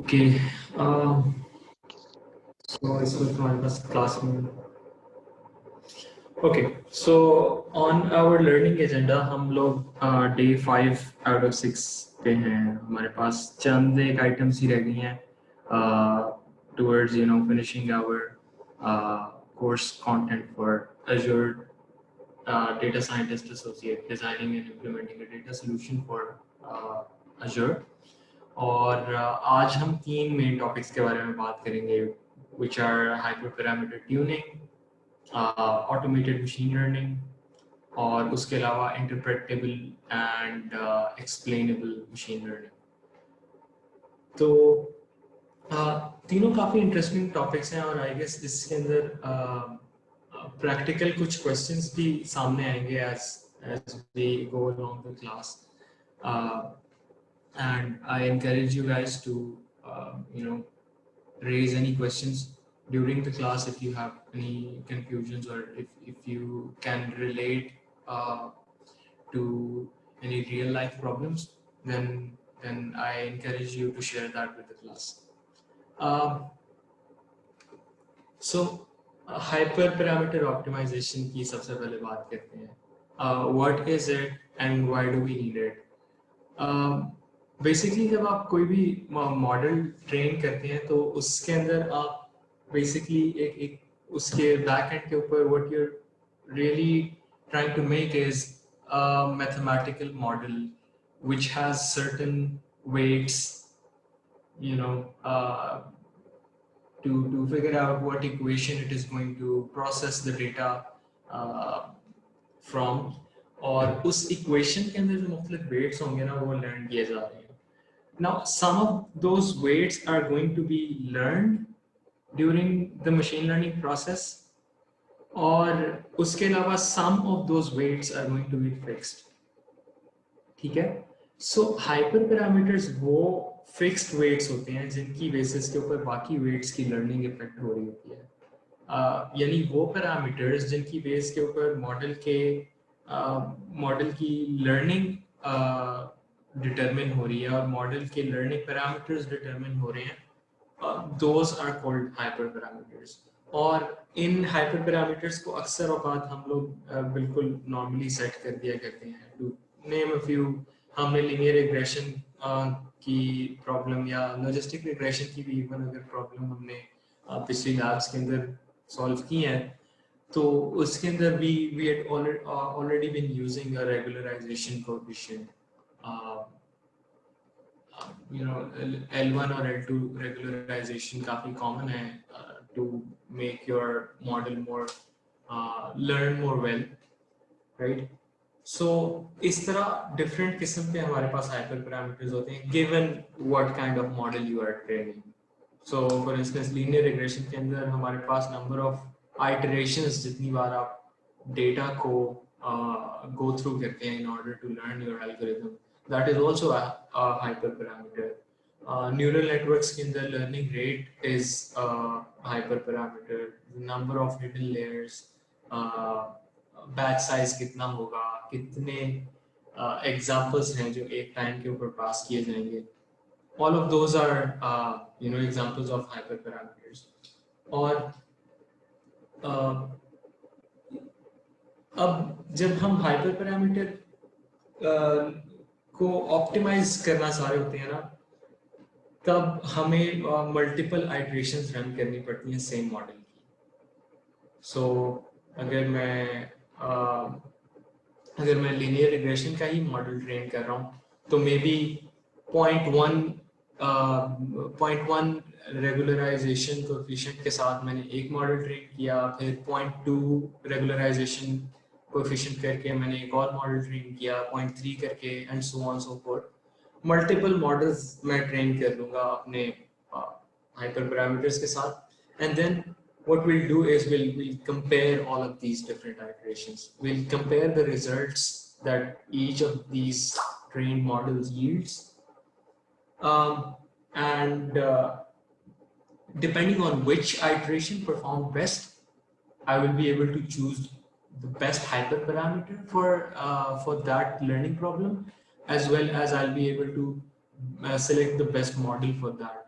Okay so इस वक्त हमारे पास क्लास में okay so on our learning agenda हम लोग डे 5 out of 6 पे हैं. हमारे पास चंद एक आइटम्स ही रह गई हैं towards finishing our course content for Azure data scientist associate designing and implementing a data solution for Azure. और आज हम तीन मेन टॉपिक्स के बारे में बात करेंगे which are hyperparameter tuning, automated machine learning और उसके अलावा interpretable and explainable machine learning. तो तीनों काफ़ी इंटरेस्टिंग टॉपिक्स हैं और आई गेस इसके अंदर प्रैक्टिकल कुछ क्वेश्चंस भी सामने आएंगे as we go along the class. And I encourage you guys to raise any questions during the class if you have any confusions or if you can relate to any real life problems, then I encourage you to share that with the class. So hyperparameter optimization की सबसे पहले बात करते हैं. What is it and why do we need it? Basically जब आप कोई भी मॉडल ट्रेन करते हैं तो उसके अंदर आप बेसिकली एक उसके बैक एंड के ऊपर what you really trying to make is a mathematical model which has certain weights to figure out what equation it is going to process the data from. और उस इक्वेशन के अंदर जो मुख्तलिफ वेट्स होंगे ना वो लर्न किए जा रहे हैं. Now some of those weights are going to be learned during the machine learning process और उसके अलावा some of those weights are going to be fixed. ठीक है. So hyperparameters वो fixed weights होते हैं जिनकी बेसिस के ऊपर बाकी weights की learning इफेक्ट हो रही होती है. यानी वो पैरामीटर्स जिनकी बेस के ऊपर मॉडल की लर्निंग डिटरमिन हो रही है और मॉडल के लर्निंग पैरामीटर्स डिटरमिन हो रहे हैं, those are called hyper parameters. और इन हाइपर पैरामीटर्स को अक्सर औकात हम लोग बिल्कुल नॉर्मली सेट कर दिया करते हैं. टू नेम अ फ्यू, हमने लीनियर रिग्रेशन की प्रॉब्लम या लॉजिस्टिक रिग्रेशन की भी इवन अगर प्रॉब्लम हमने पिछली लैब्स के अंदर सॉल्व की हैं तो उसके अंदर भी we had already been using a regularization coefficient. L1 और L2 regularization काफी common है to make your model more learn more well, right? So इस तरह different किस्म के हमारे पास hyper parameters होते हैं given what kind of model you are training. So for instance linear regression के अंदर हमारे पास number of iterations जितनी बार आप data को go through करते हैं in order to learn your algorithm, that is also a hyperparameter. Neural networks के अंदर learning rate is a hyperparameter. The number of hidden layers, batch size कितना होगा, कितने examples हैं जो एक time के ऊपर पास किए जाएंगे. All of those are examples of hyperparameters. और अब जब हम hyperparameter को optimize करना चाह रहे होते हैं ना, तब हमें multiple iterations run करनी पड़ती हैं same model की. So अगर मैं linear regression का ही model train कर रहा हूँ तो maybe 0.1 regularization coefficient के साथ मैंने एक मॉडल ट्रेन किया, फिर 0.2 regularization coefficient करके मैंने एक और मॉडल ट्रेन किया, 0.3 करके and so on so forth. Multiple models मैं ट्रेन कर लूँगा अपने hyperparameters के साथ, and then what we'll do is we'll compare all of these different iterations. We'll compare the results that each of these trained models yields. And depending on which iteration performed best, I will be able to choose the best hyperparameter for that learning problem, as well as I'll be able to select the best model for that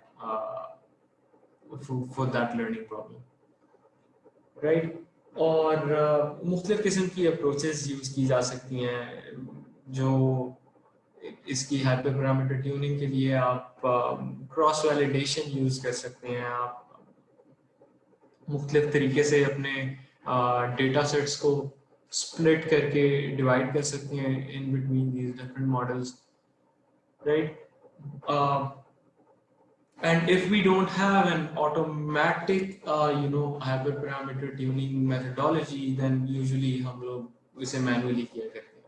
for that learning problem, right? और मुख्तलिफ किस्म की approaches use की जा सकती हैं जो इसकी हाइपर पैरामीटर ट्यूनिंग के लिए आप क्रॉस वैलिडेशन यूज़ कर सकते हैं, आप मुख्तलिफ तरीके से अपने डेटा सेट्स को स्प्लिट करके डिवाइड कर सकते हैं in between these different models, right? And if we don't have an automatic, hyperparameter tuning methodology, then usually हम लोग इसे manually किया करते हैं.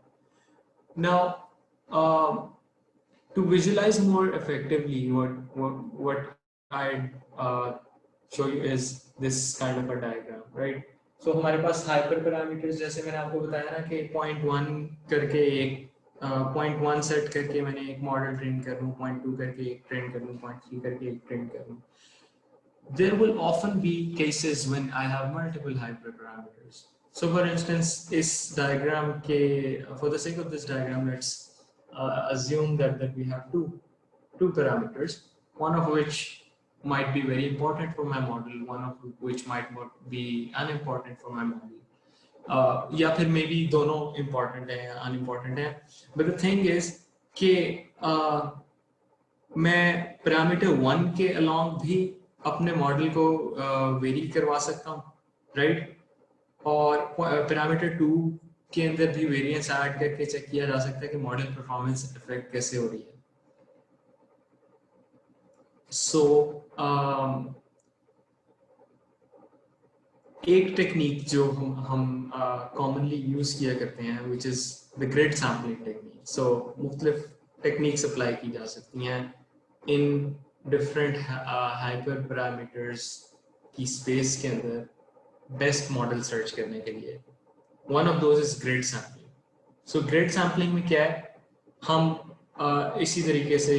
Now, to visualize more effectively, what I show you is this kind of a diagram, right? So हमारे पास hyperparameters जैसे मैंने आपको बताया ना कि 0.1 करके एक 0.1 सेट करके मैंने एक मॉडल ट्रेन कर लूँ, 0.2 करके एक ट्रेन कर लूँ, 0.3 करके एक ट्रेन कर लूँ. There will often be cases when I have multiple hyperparameters. So for instance, इस diagram के, for the sake of this diagram, let's assume that we have two parameters, one of which might be very important for my model, one of which might not be unimportant for my model. या फिर may be दोनों important है या unimportant है. But the thing is कि मैं parameter 1 के along भी अपने मॉडल को वेरी करवा सकता हूँ, राइट? और पैरामीटर 2 के अंदर भी वेरिएंस ऐड करके चेक किया जा सकता है कि मॉडल परफॉर्मेंस इफेक्ट कैसे हो रही है. सो एक टेक्निक जो हम कॉमनली यूज किया करते हैं which is the grid sampling technique. So मुख्तलिफ टेक्निक्स अप्लाई की जा सकती हैं इन डिफरेंट हाइपर पैरामीटर्स की स्पेस के अंदर बेस्ट मॉडल सर्च करने के लिए. One of those is grid sampling. So grid sampling में क्या है, हम इसी तरीके से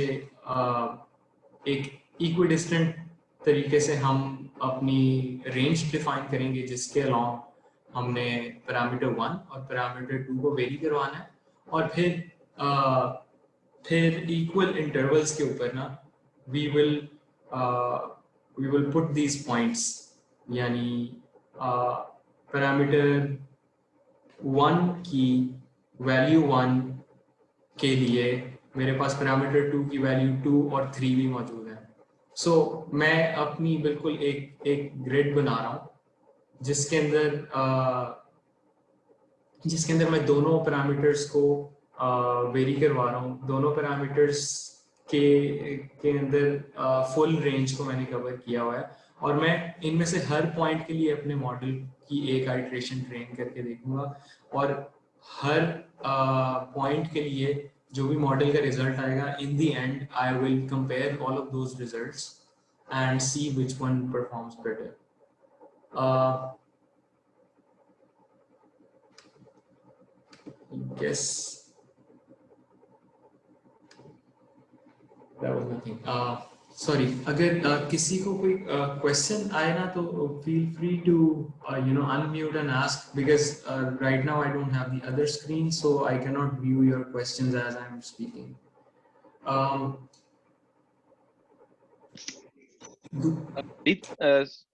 एक इक्विडिस्टेंट तरीके से हम अपनी रेंज डिफाइन करेंगे जिसके अलॉन्ग हमने पैरामीटर 1 और पैरामीटर 2 को वेरी करवाना है, और फिर इक्वल इंटरवल्स के ऊपर ना we will put these points, यानी पैरामीटर 1 की वैल्यू 1 के लिए मेरे पास पैरामीटर 2 की वैल्यू 2 और 3 भी मौजूद है. सो मैं अपनी बिल्कुल एक ग्रिड बना रहा हूँ जिसके अंदर मैं दोनों पैरामीटर्स को वेरी करवा रहा हूँ. दोनों पैरामीटर्स के अंदर फुल रेंज को मैंने कवर किया हुआ है, और मैं इनमें से हर पॉइंट के लिए अपने मॉडल की एक आइट्रेशन ट्रेन करके देखूंगा, और हर पॉइंट के लिए जो भी मॉडल का रिजल्ट आएगा, in the end I will compare all of those results and see which one performs better. Guess that was nothing. Sorry, अगर किसी को कोई क्वेश्चन आए ना तो feel free to unmute and ask, because right now I don't have the other screen, so I cannot view your questions as I'm speaking.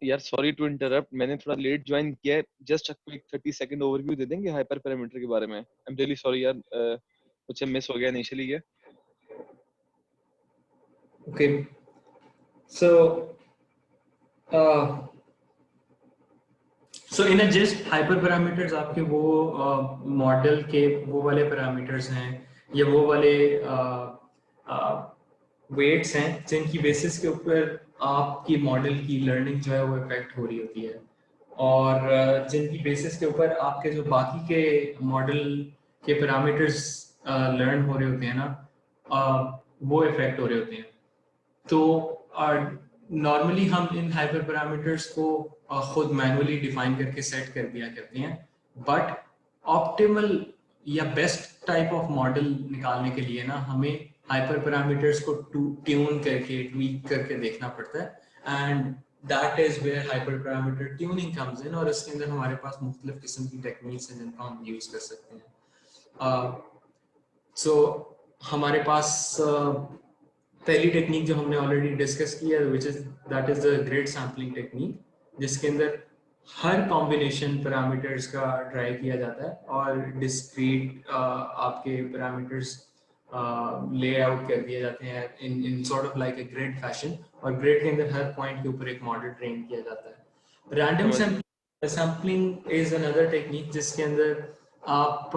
यार sorry to interrupt, मैंने थोड़ा लेट ज्वाइन किया है. जस्ट क्विक 30 सेकंड ओवरव्यू दे देंगे hyper parameter के बारे में? I am really sorry यार, कुछ मिस हो गया इनिशियली. ये okay, so in a gist, hyperparameters आपके वो मॉडल के वो वाले पैरामीटर्स हैं या वो वाले वेट्स हैं जिनकी बेसिस के ऊपर आपकी मॉडल की लर्निंग जो है वो इफेक्ट हो रही होती है, और जिनकी बेसिस के ऊपर आपके जो बाकी के मॉडल के पैरामीटर्स लर्न हो रहे होते हैं ना, वो इफेक्ट हो रहे होते हैं. तो नॉर्मली हम इन हाइपर पैरामीटर्स को खुद मैनुअली डिफाइन करके सेट कर दिया करते हैं, बट ऑप्टिमल या बेस्ट टाइप ऑफ मॉडल निकालने के लिए ना हमें हाइपर पैरामीटर्स को ट्यून करके ट्वीक करके देखना पड़ता है, and that is where hyper parameter tuning comes in. और इसके अंदर हमारे पास मुख्तलिफ किस्म की टेक्निक्स हैं जिनको हम यूज कर सकते हैं. सो हमारे पास पहली टेक्निक जो हमने ऑलरेडी डिस्कस की है which is that is the grid sampling technique, जिसके अंदर हर कॉम्बिनेशन पैरामीटर्स का ट्राई किया जाता है और डिस्क्रीट आपके पैरामीटर्स ले आउट कर दिए जाते हैं in in sort of like a grid fashion, और ग्रिड के अंदर हर पॉइंट के ऊपर एक मॉडल ट्रेन किया जाता है। रैंडम समझ गया। सैम्पलिंग इज अनदर टेक्निक जिसके अंदर आप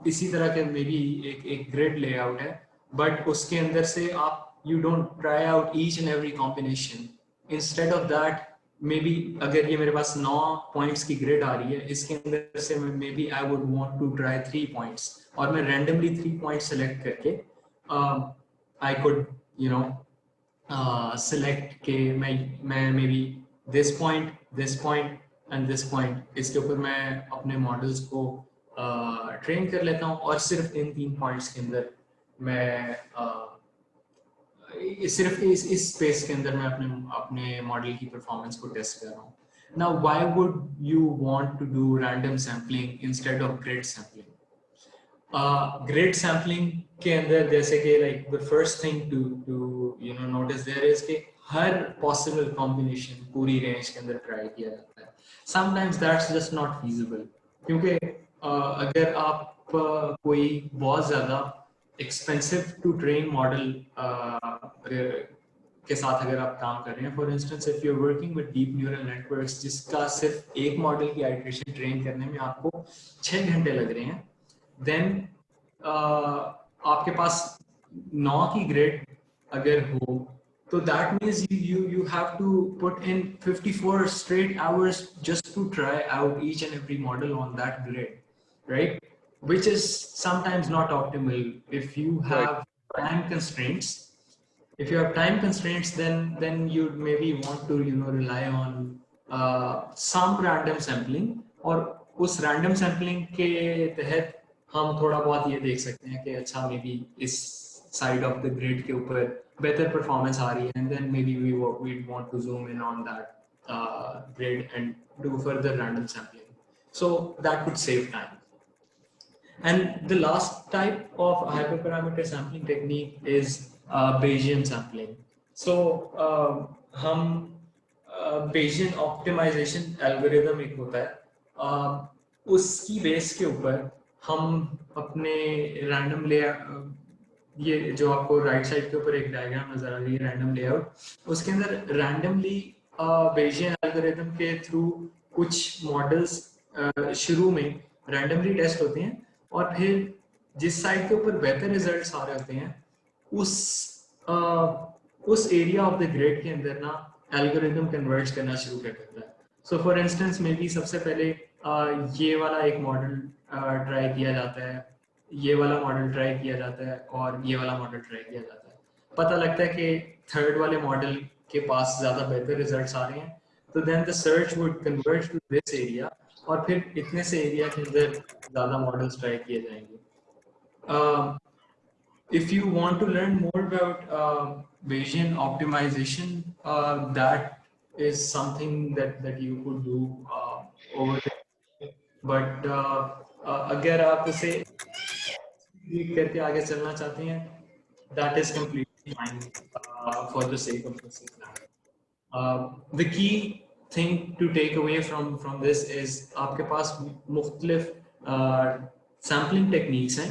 इसी तरह के मे बी एक एक ग्रिड लेआउट है, बट उसके अंदर से आप you don't try out each and every combination. Instead of that may be अगर ये मेरे पास 9 पॉइंट्स की ग्रिड आ रही है, इसके अंदर से maybe I would want to try 3 points, और मैं रैंडमली 3 पॉइंट्स सेलेक्ट करके I could you know select के मैं maybe this point and this point, इसके ऊपर मैं अपने मॉडल्स को ट्रेन कर लेता हूँ, और सिर्फ इन 3 पॉइंट्स के अंदर मैं सिर्फ इस स्पेस के अंदर मैं अपने अपने मॉडल की परफॉर्मेंस को टेस्ट कर रहा हूँ। Now why would you want to do random sampling instead of grid sampling? Grid sampling के अंदर जैसे कि like the first thing to to notice there is कि हर पॉसिबल कॉम्बिनेशन पूरी रेंज के अंदर ट्राई किया जाता है। Sometimes that's just not feasible, क्योंकि अगर आप कोई बहुत ज़्यादा एक्सपेंसिव टू ट्रेन मॉडल के साथ अगर आप काम कर रहे हैं, for instance if you are working with deep neural networks जिसका सिर्फ एक मॉडल की आइट्रेशन ट्रेन करने में आपको 6 घंटे लग रहे हैं, देन आपके पास 9 की ग्रेड अगर हो, तो that means you have to put in 54 straight hours just to try out each and every model on that grid, right? Which is sometimes not optimal if you right. have time constraints. If you have time constraints, then you maybe want to rely on some random sampling, और उस random sampling के तहत हम थोड़ा बहुत ये देख सकते हैं कि अच्छा मे बी इस साइड ऑफ द ग्रिड के ऊपर बेहतर परफॉर्मेंस आ रही है, and then maybe we want to zoom in on that grid and do further random sampling, so that could save time. And the last type of hyperparameter sampling technique is Bayesian sampling. So हम Bayesian optimization algorithm एक होता है, उसकी base के ऊपर हम अपने random ये जो आपको राइट साइड के ऊपर एक डायग्राम नजर आ रही है रैंडम लेआउट, उसके अंदर रैंडमली बेसियन एल्गोरिथम के थ्रू कुछ मॉडल्स शुरू में रैंडमली टेस्ट होते हैं, और फिर जिस साइड के ऊपर बेहतर रिजल्ट्स आ रहे होते हैं उस उस एरिया ऑफ द ग्रिड के अंदर ना एल्गोरिथम कन्वर्ज करना शुरू कर देता है। So for instance may be सबसे पहले ये वाला एक मॉडल ट्राई किया जाता है, ये वाला मॉडल ट्राई किया जाता है, और ये वाला मॉडल ट्राई किया जाता है। पता लगता है कि थर्ड वाले मॉडल के पास ज़्यादा बेहतर रिजल्ट्स आ रहे हैं, तो then the search would converge to this area, और फिर इतने से एरिया के अंदर ज़्यादा मॉडल्स ट्राई किए जाएंगे। If you want to learn more about Bayesian optimization, that is something that you could do over there. But अगर आप उसे read करके आगे चलना चाहते हैं, that is completely fine for the sake of this exam. The key thing to take away from this is आपके पास मुख्तलिफ सैम्पलिंग टेक्निक्स हैं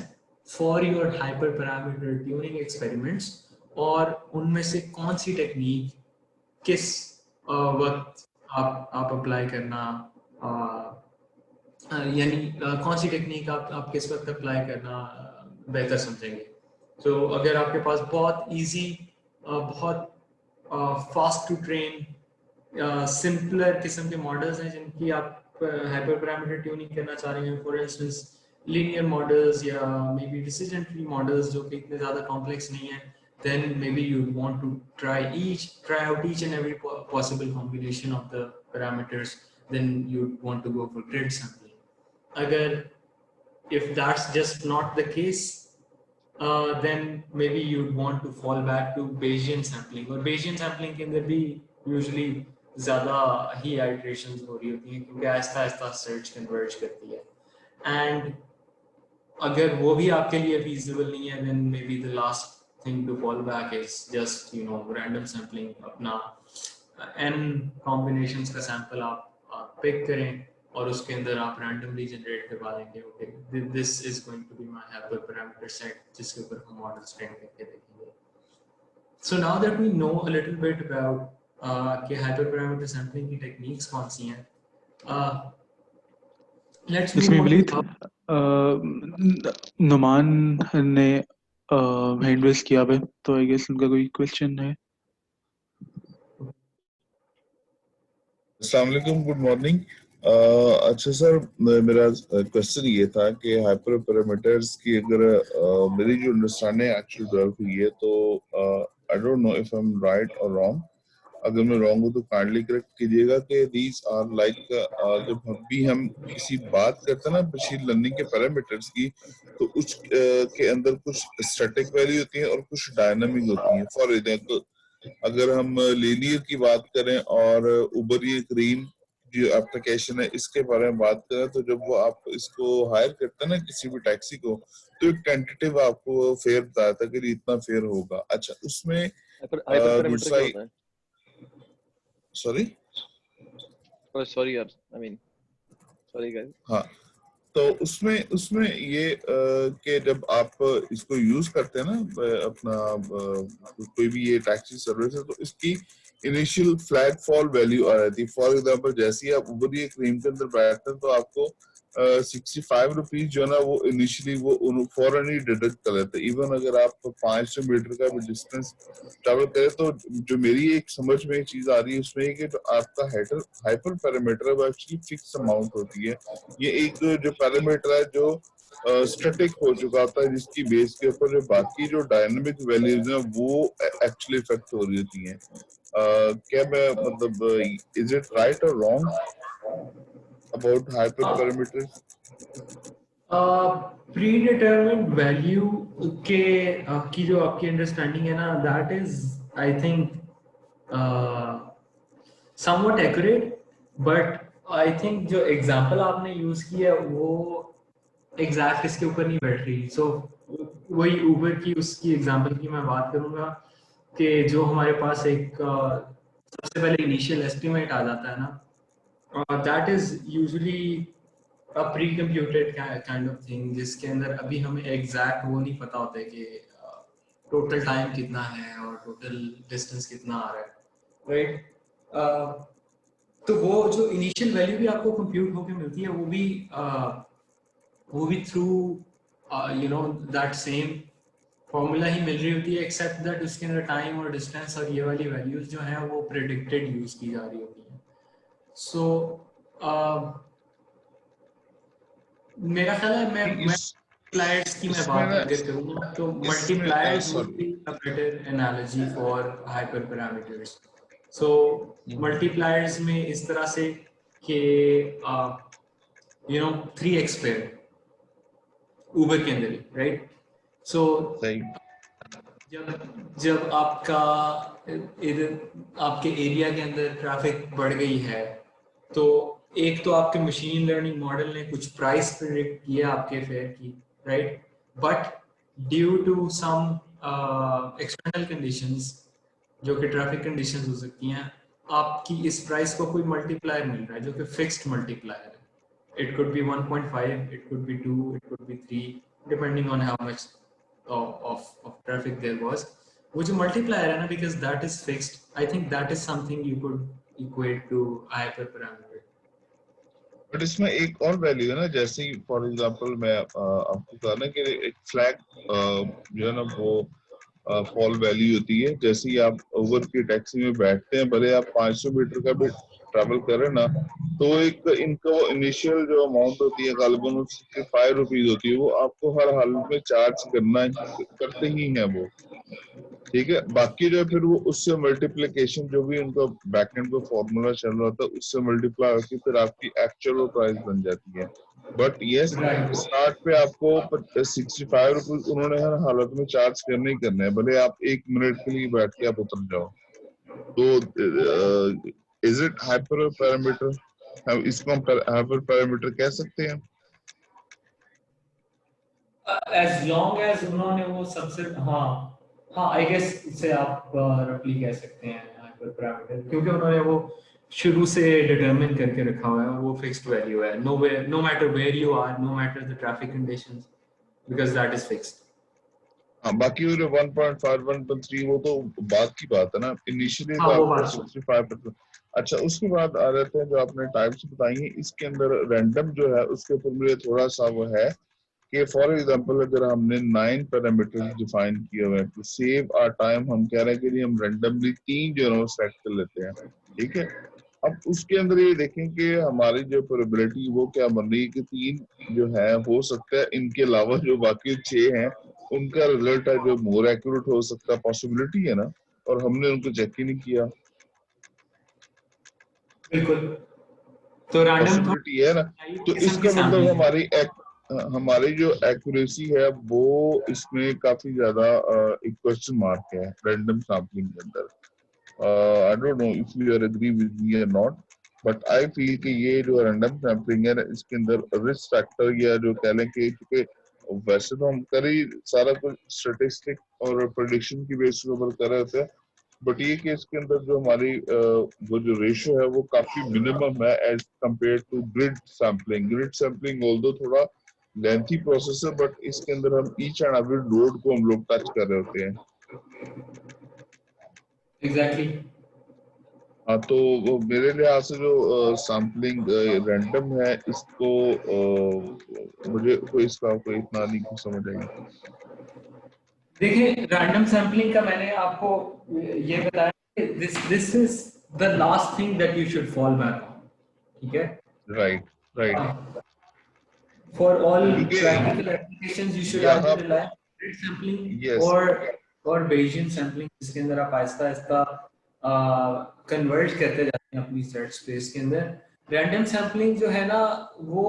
for your hyper parameter tuning experiments, और उनमें से कौन सी टेक्निक किस वक्त आप अप्लाई करना यानी कौन सी टेक्निक आप किस वक्त अप्लाई करना बेहतर समझेंगे। तो अगर आपके पास बहुत इजी बहुत फास्ट टू ट्रेन सिंपलर किस्म के मॉडल्स हैं जिनकी आप हाइपर पैरामीटर ट्यूनिंग करना चाह रहे हैं, फॉर इंस्टेंस लीनियर मॉडल्स या may be decision tree models जो कि इतने ज़्यादा कॉम्प्लेक्स नहीं है, then maybe you want to try out each and every possible combination of the parameters, then you want to go for grid sampling. Agar if that's just not the case, then maybe you'd want to fall back to Bayesian sampling, और Bayesian sampling के अंदर भी usually ज़्यादा ही iterations हो रही होती हैं क्योंकि आहिस्ता आहिस्ता search converge करती है, and अगर वो भी आपके लिए feasible नहीं है, then maybe the last thing to fall back is just random sampling. अपना n combinations का sample आप pick करें और उसके अंदर आप randomly generate करवा देंगे. Okay, this is going to be my hyperparameter set जिसके ऊपर हम models train करके देखेंगे. So now that we know a little bit about कि hyperparameter sampling की techniques कौन सी हैं, let's move on to Numan ने हैंड रेज किया है, तो आई गेस उनका कोई क्वेश्चन है. अस्सलाम वालेकुम, गुड मॉर्निंग. अच्छा सर, मेरा क्वेश्चन ये था कि हाइपर पैरामीटर्स की अगर मेरी जो अंडरस्टैंडिंग एक्चुअली डेवलप हुई है, तो I don't know if I am right और रॉन्ग. अगर मैं रॉन्ग हूँ तो काइंडली करेक्ट कीजिएगा कि दीज आर लाइक, जब भी हम किसी बात करते हैं ना मशीन लर्निंग के पैरामीटर्स की, तो उस के अंदर कुछ स्टैटिक वैल्यू होती है और कुछ डायनामिक होती है. फॉर एग्जाम्पल, अगर हम लीनियर की बात करें और उबर ये क्रीम जो एप्लीकेशन है इसके बारे में बात करें, तो जब वो आप इसको हायर करते हैं ना किसी भी टैक्सी को, तो एक टेंटेटिव आपको फेयर बताया था कि इतना फेयर होगा. अच्छा, उसमें हाइपर क्या होता है? सॉरी यार, आई मीन सॉरी गाइस. हाँ, तो उसमें ये कि जब आप इसको यूज करते हैं ना अपना कोई भी ये टैक्सी सर्विस है, तो इसकी इनिशियल फ्लैग फॉल वैल्यू आ जाती है. फॉर एग्जांपल, जैसे ही आप उबर ये क्रीम के अंदर बैठते हैं, तो आपको 65 रुपीज जो है ना वो इनिशियली वो फॉरन ही डिडक्ट कर लेते हैं. इवन अगर आप 500 मीटर का भी डिस्टेंस ट्रैवल करें, तो जो मेरी एक समझ में एक चीज आ रही है उसमें कि जो आपका हाइपर पैरामीटर है वो एक्चुअली फिक्स अमाउंट होती है. ये एक जो पैरामीटर है जो स्टैटिक हो चुका होता है, जिसकी बेस के ऊपर जो बाकी जो डायनामिक वैल्यूज हैं वो एक्चुअली इफेक्ट हो रही होती हैं. क्या मैं मतलब इज इट राइट और wrong about hyperparameters? Predetermined value के की जो आपकी अंडरस्टैंडिंग है ना, that is I think somewhat accurate, but I think जो एग्जांपल आपने यूज किया वो एग्जैक्ट इसके ऊपर नहीं बैठ रही. So वही उबर की उसकी एग्जांपल की मैं बात करूंगा कि जो हमारे पास एक सबसे पहले इनिशियल एस्टिमेट आ जाता है ना, that is usually a pre-computed kind of thing, जिसके अंदर अभी हमें एग्जैक्ट वो नहीं पता होता है कि टोटल टाइम कितना है और टोटल डिस्टेंस कितना आ रहा है, राइट. तो वो जो इनिशियल वैल्यू भी आपको कंप्यूट होकर मिलती है, वो भी थ्रू दैट सेम फॉर्मूला ही मिल रही होती है, एक्सेप्ट दैट उसके अंदर टाइम और डिस्टेंस और ये वाली वैल्यूज जो हैं वो प्रेडिक्टेड यूज की जा रही होती हैं. सो मेरा ख्याल है मैं मल्टीप्लायर्स की मैं बात अगर करूँगा तो multipliers would be a better analogy for hyperparameters. So multipliers में इस तरह से कि 3x स्क्वायर उबर के अंदर, राइट. सो जब आपका इधर आपके एरिया के अंदर ट्रैफिक बढ़ गई है, तो एक तो आपके मशीन लर्निंग मॉडल ने कुछ प्राइस प्रेडिक्ट किया आपके फेयर की, right, but due to some external conditions जो कि ट्रैफिक कंडीशंस हो सकती हैं, आपकी इस प्राइस को कोई मल्टीप्लायर मिल रहा है जो कि फिक्स्ड मल्टीप्लायर है. It could be 1.5, it could be 2, it could be 3, depending on how much of traffic there was. वो जो multiplier है ना, because that is fixed, I think that is something you could equate to hyperparameter. But इसमें एक और value है ना, जैसे फॉर एग्जांपल मैं आपको कहा ना कि एक फ्लैग जो है ना वो फॉल वैल्यू होती है. जैसे ही आप उबर की टैक्सी में बैठते हैं, भले आप 500 मीटर का भी ट्रैवल करें ना, तो एक इनका वो इनिशियल जो अमाउंट होती है गालिबन 65 रुपीज होती है, वो आपको हर हालत में चार्ज करते ही हैं वो, ठीक है. बाकी जो है फिर वो उससे मल्टीप्लिकेशन जो भी उनका बैकएंड पे फॉर्मूला चल रहा था उससे मल्टीप्लाई होकर फिर आपकी एक्चुअल प्राइस बन जाती है. बट यस, स्टार्ट पे आपको 65 रुपीज उन्होंने हर हालत में चार्ज करने ही करने हैं, भले आप 1 मिनट के लिए बैठ के आप उतर जाओ. तो इज इट हाइपर पैरामीटर? इसको हम हाइपर पैरामीटर कह सकते हैं as long as उन्होंने वो सबसे हाँ आई गेस इसे आप रफली कह सकते हैं हाइपर पैरामीटर, क्योंकि उन्होंने वो शुरू से डिटरमिन करके रखा हुआ है और वो फिक्स्ड वैल्यू है, no matter where you are, no matter the traffic conditions, because that is fixed. हाँ, बाकी वो जो 1.5 1.3 वो तो बाद की बात है ना, इनिशियली हाँ तो वो आपका बात 65%। अच्छा, उसके बाद आ जाते हैं जो आपने टाइप्स बताई हैं, इसके अंदर रैंडम जो है उसके ऊपर मुझे थोड़ा सा वो है कि फॉर एग्जांपल अगर हमने 9 पैरामीटर्स डिफाइन किए हुए हैं, तो सेव आवर टाइम हम कह रहे हैं कि हम रैंडमली 3 जो है सेलेक्ट कर लेते हैं, ठीक है। अब उसके अंदर ये देखें कि हमारी जो प्रोबेबिलिटी वो क्या बन रही है कि 3 जो है हो सकता है इनके अलावा जो बाकी 6 हैं उनका रिजल्ट है जो मोर एक्यूरेट हो सकता है, पॉसिबिलिटी है ना, और हमने उनको चेक ही नहीं किया। बिल्कुल, तो रैंडम पॉसिबिलिटी है ना, तो किस्म की इसका मतलब सैम्पलिंग है। हमारी जो एक्यूरेसी है वो इसमें काफी ज्यादा एक क्वेश्चन मार्क है रैंडम सैम्पलिंग के अंदर। I don't know if you are agree with me or not, but I feel कि ये जो रैंडम सैम्पलिंग है ना, इसके अंदर रिस्क फैक्टर या जो कह लें कि क्योंकि वैसे तो हम कर ही सारा कुछ स्टेटिस्टिक और प्रेडिक्शन की बेस के ऊपर कर रहे होते हैं, बट ये कि इसके अंदर जो हमारी वो जो रेशियो है वो काफी मिनिमम है as compare to grid sampling. Grid sampling although थोड़ा लेंथी प्रोसेस है, बट इसके अंदर हम ईच एंड एवरी नोड को हम लोग टच कर रहे होते हैं। एग्जैक्टली। हाँ, तो वो मेरे लिहाज से जो सैम्पलिंग रैंडम है इसको मुझे कोई इसका कोई इतना नहीं कुछ समझ आई। देखिए रैंडम सैम्पलिंग का मैंने आपको ये बताया कि this is the last thing that you should fall back on, ठीक है। Right, right. For all क्योंकि practical applications, you should यहाँ either rely on grid sampling yes, or Bayesian sampling, जिसके अंदर आप आहिस्ता आहिस्ता कन्वर्ट करते जाते हैं अपनी सर्च स्पेस के अंदर। रैंडम सैम्पलिंग जो है ना वो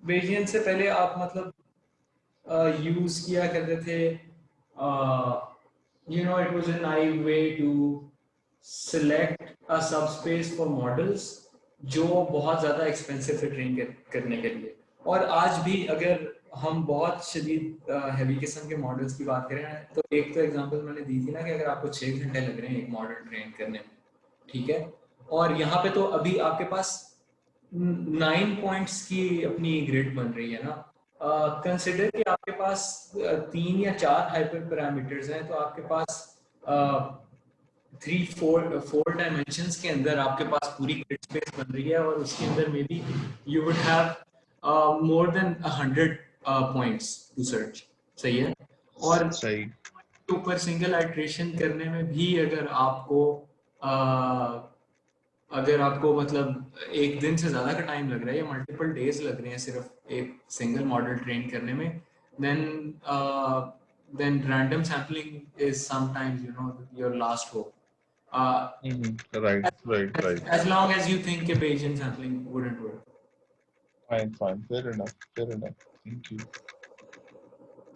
Bayesian से पहले आप मतलब यूज किया करते थे, you know it was a naive way to select a subspace for models जो बहुत ज़्यादा एक्सपेंसिव थे ट्रेन करने के लिए। और आज भी अगर हम बहुत शदीद हैवी किस्म के मॉडल्स की बात करें तो एक तो एग्जांपल मैंने दी थी ना कि अगर आपको 6 घंटे लग रहे हैं एक मॉडल ट्रेन करने में, ठीक है, और यहाँ पे तो अभी आपके पास 9 पॉइंट्स की अपनी ग्रिड बन रही है ना। कंसिडर कि आपके पास 3 या 4 हाइपर पैरामीटर्स हैं, तो आपके पास 4 डायमेंशंस के अंदर आपके पास पूरी ग्रिड स्पेस बन रही है और उसके अंदर maybe you would have more than 100 points to search, सही है। और सही। ऊपर सिंगल आइट्रेशन करने में भी अगर आपको मतलब एक दिन से ज्यादा का टाइम लग रहा है या मल्टीपल डेज लग रहे हैं सिर्फ एक सिंगल मॉडल ट्रेन करने में, then then random sampling is sometimes you know your last hope, right, right, right. as long as you think a Bayesian sampling wouldn't work. Fine, fine, fair enough, fair enough. Thank you.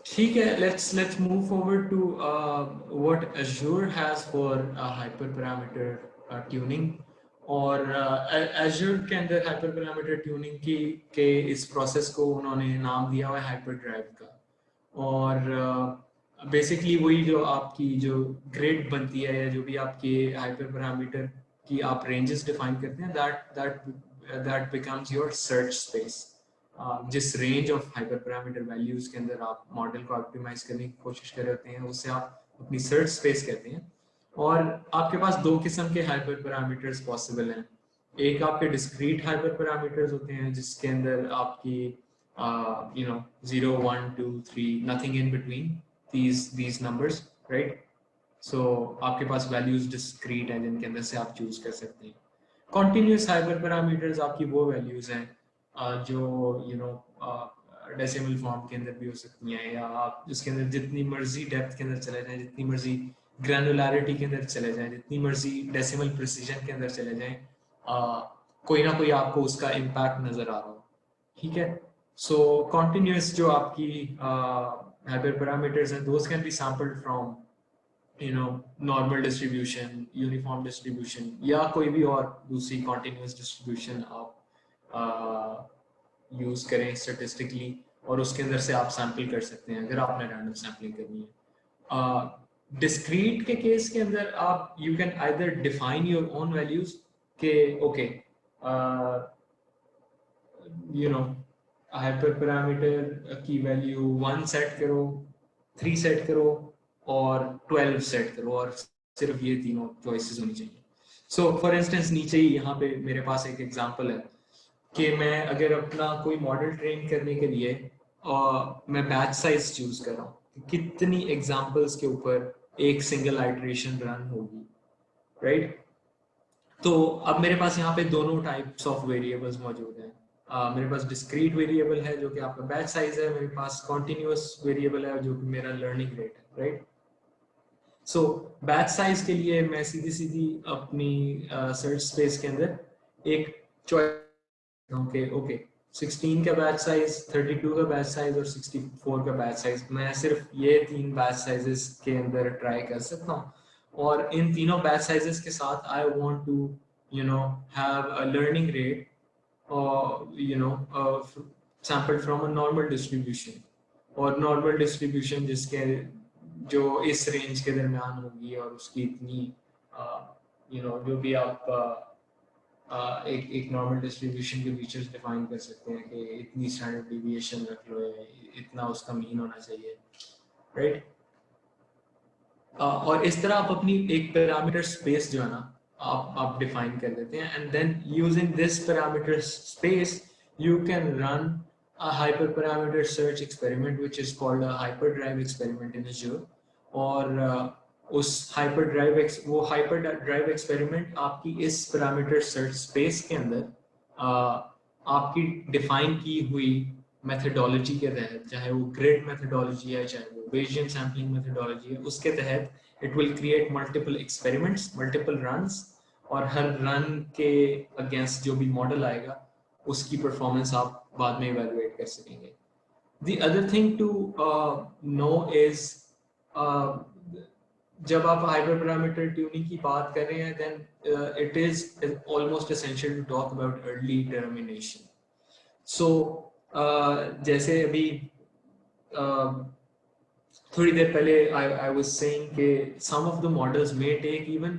ठीक है, let's move forward to what Azure has for hyperparameter tuning। और Azure के अंदर hyperparameter tuning की के इस process को उन्होंने नाम दिया हुआ है hyperdrive का। और बेसिकली वही जो आपकी जो ग्रिड बनती है या जो भी आपके hyperparameter की आप रेंजेस डिफाइन करते हैं, that becomes your search space। जिस range of hyper parameter values के अंदर आप मॉडल को ऑप्टिमाइज करने की कोशिश कर रहे होते हैं उसे आप अपनी सर्च स्पेस कहते हैं। और आपके पास दो किस्म के हाइपर पैरामीटर्स पॉसिबल हैं। एक आपके डिस्क्रीट हाइपर पैरामीटर्स होते हैं जिसके अंदर आपकी you know 0 1 2 3 nothing in between these numbers, right. So आपके पास वैल्यूज डिस्क्रीट हैं जिनके अंदर से आप चूज कर सकते हैं। कॉन्टिन्यूस हाइपर पैरामीटर्स आपकी वो वैल्यूज हैं जो यू नो डेसिमल फॉर्म के अंदर भी हो सकती हैं, या आप उसके अंदर जितनी मर्जी डेप्थ के अंदर चले जाएं, जितनी मर्जी ग्रैनुलैरिटी के अंदर चले जाएं, जितनी मर्जी डेसिमल प्रिसीजन के अंदर चले जाएं, कोई ना कोई आपको उसका इम्पैक्ट नजर आ रहा हो, ठीक है। सो कॉन्टिन्यूस जो आपकी हाइपर पैरामीटर्स हैं those can be sampled from you know normal distribution, uniform distribution या कोई भी और दूसरी कॉन्टिन्यूस डिस्ट्रीब्यूशन आप यूज करें स्टेटिस्टिकली, और उसके अंदर से आप सैंपल कर सकते हैं अगर आपने रैंडम सैम्पलिंग करनी है। डिस्क्रीट के केस के अंदर आप you can either define your own values के okay you know hyper parameter की वैल्यू 1 सेट करो, 3 सेट करो और 12 सेट करो, और सिर्फ ये तीनों चॉइसेस होनी चाहिए. सो फॉर इंस्टेंस नीचे ही यहाँ पे मेरे पास एक एग्जांपल है कि मैं अगर अपना कोई मॉडल ट्रेन करने के लिए मैं बैच साइज चूज कर रहा हूँ, कितनी एग्जांपल्स के ऊपर एक सिंगल आइटरेशन रन होगी, राइट? तो अब मेरे पास यहाँ पे दोनों टाइप्स ऑफ वेरिएबल्स मौजूद हैं. मेरे पास डिस्क्रीट वेरिएबल है जो कि आपका बैच साइज है, मेरे पास कॉन्टिन्यूअस वेरिएबल है जो कि मेरा लर्निंग रेट है, राइट? सो बैच साइज के लिए मैं सीधी सीधी अपनी सर्च स्पेस के अंदर एक चॉइस ओके ओके 16 का बैच साइज, 32 का बैच साइज और 64 का बैच साइज. मैं सिर्फ ये 3 बैच साइजेस के अंदर ट्राई कर सकता हूँ, और इन तीनों बैच साइजेस के साथ I want to you know have a learning rate और you know sample from a normal distribution, और नॉर्मल डिस्ट्रीब्यूशन जिसके जो इस रेंज के दरमियान होगी, और उसकी इतनी यू नो जो भी आप एक नॉर्मल डिस्ट्रीब्यूशन के फीचर्स डिफाइन कर सकते हैं कि इतनी स्टैंडर्ड डिविएशन रख लो, इतना उसका मीन होना चाहिए, राइट? और इस तरह आप अपनी एक पैरामीटर स्पेस जो है ना आप डिफाइन कर देते हैं, and then using this parameter space you can run a hyperparameter search experiment which is called a hyperdrive experiment in Azure. और उस वो hyperdrive experiment आपकी इस parameter search space के अंदर आपकी define की हुई methodology के तहत, चाहे वो grid methodology है, चाहे वो Bayesian sampling methodology है, उसके तहत it will create multiple experiments, multiple runs, और हर run के against जो भी model आएगा उसकी परफॉर्मेंस आप बाद में इवैल्यूएट कर सकेंगे. The other thing to know is जब आप हाइपर पैरामीटर ट्यूनिंग की बात कर रहे हैं, then it is almost essential to talk about early termination. So जैसे अभी थोड़ी देर पहले I was saying कि some of the models may take even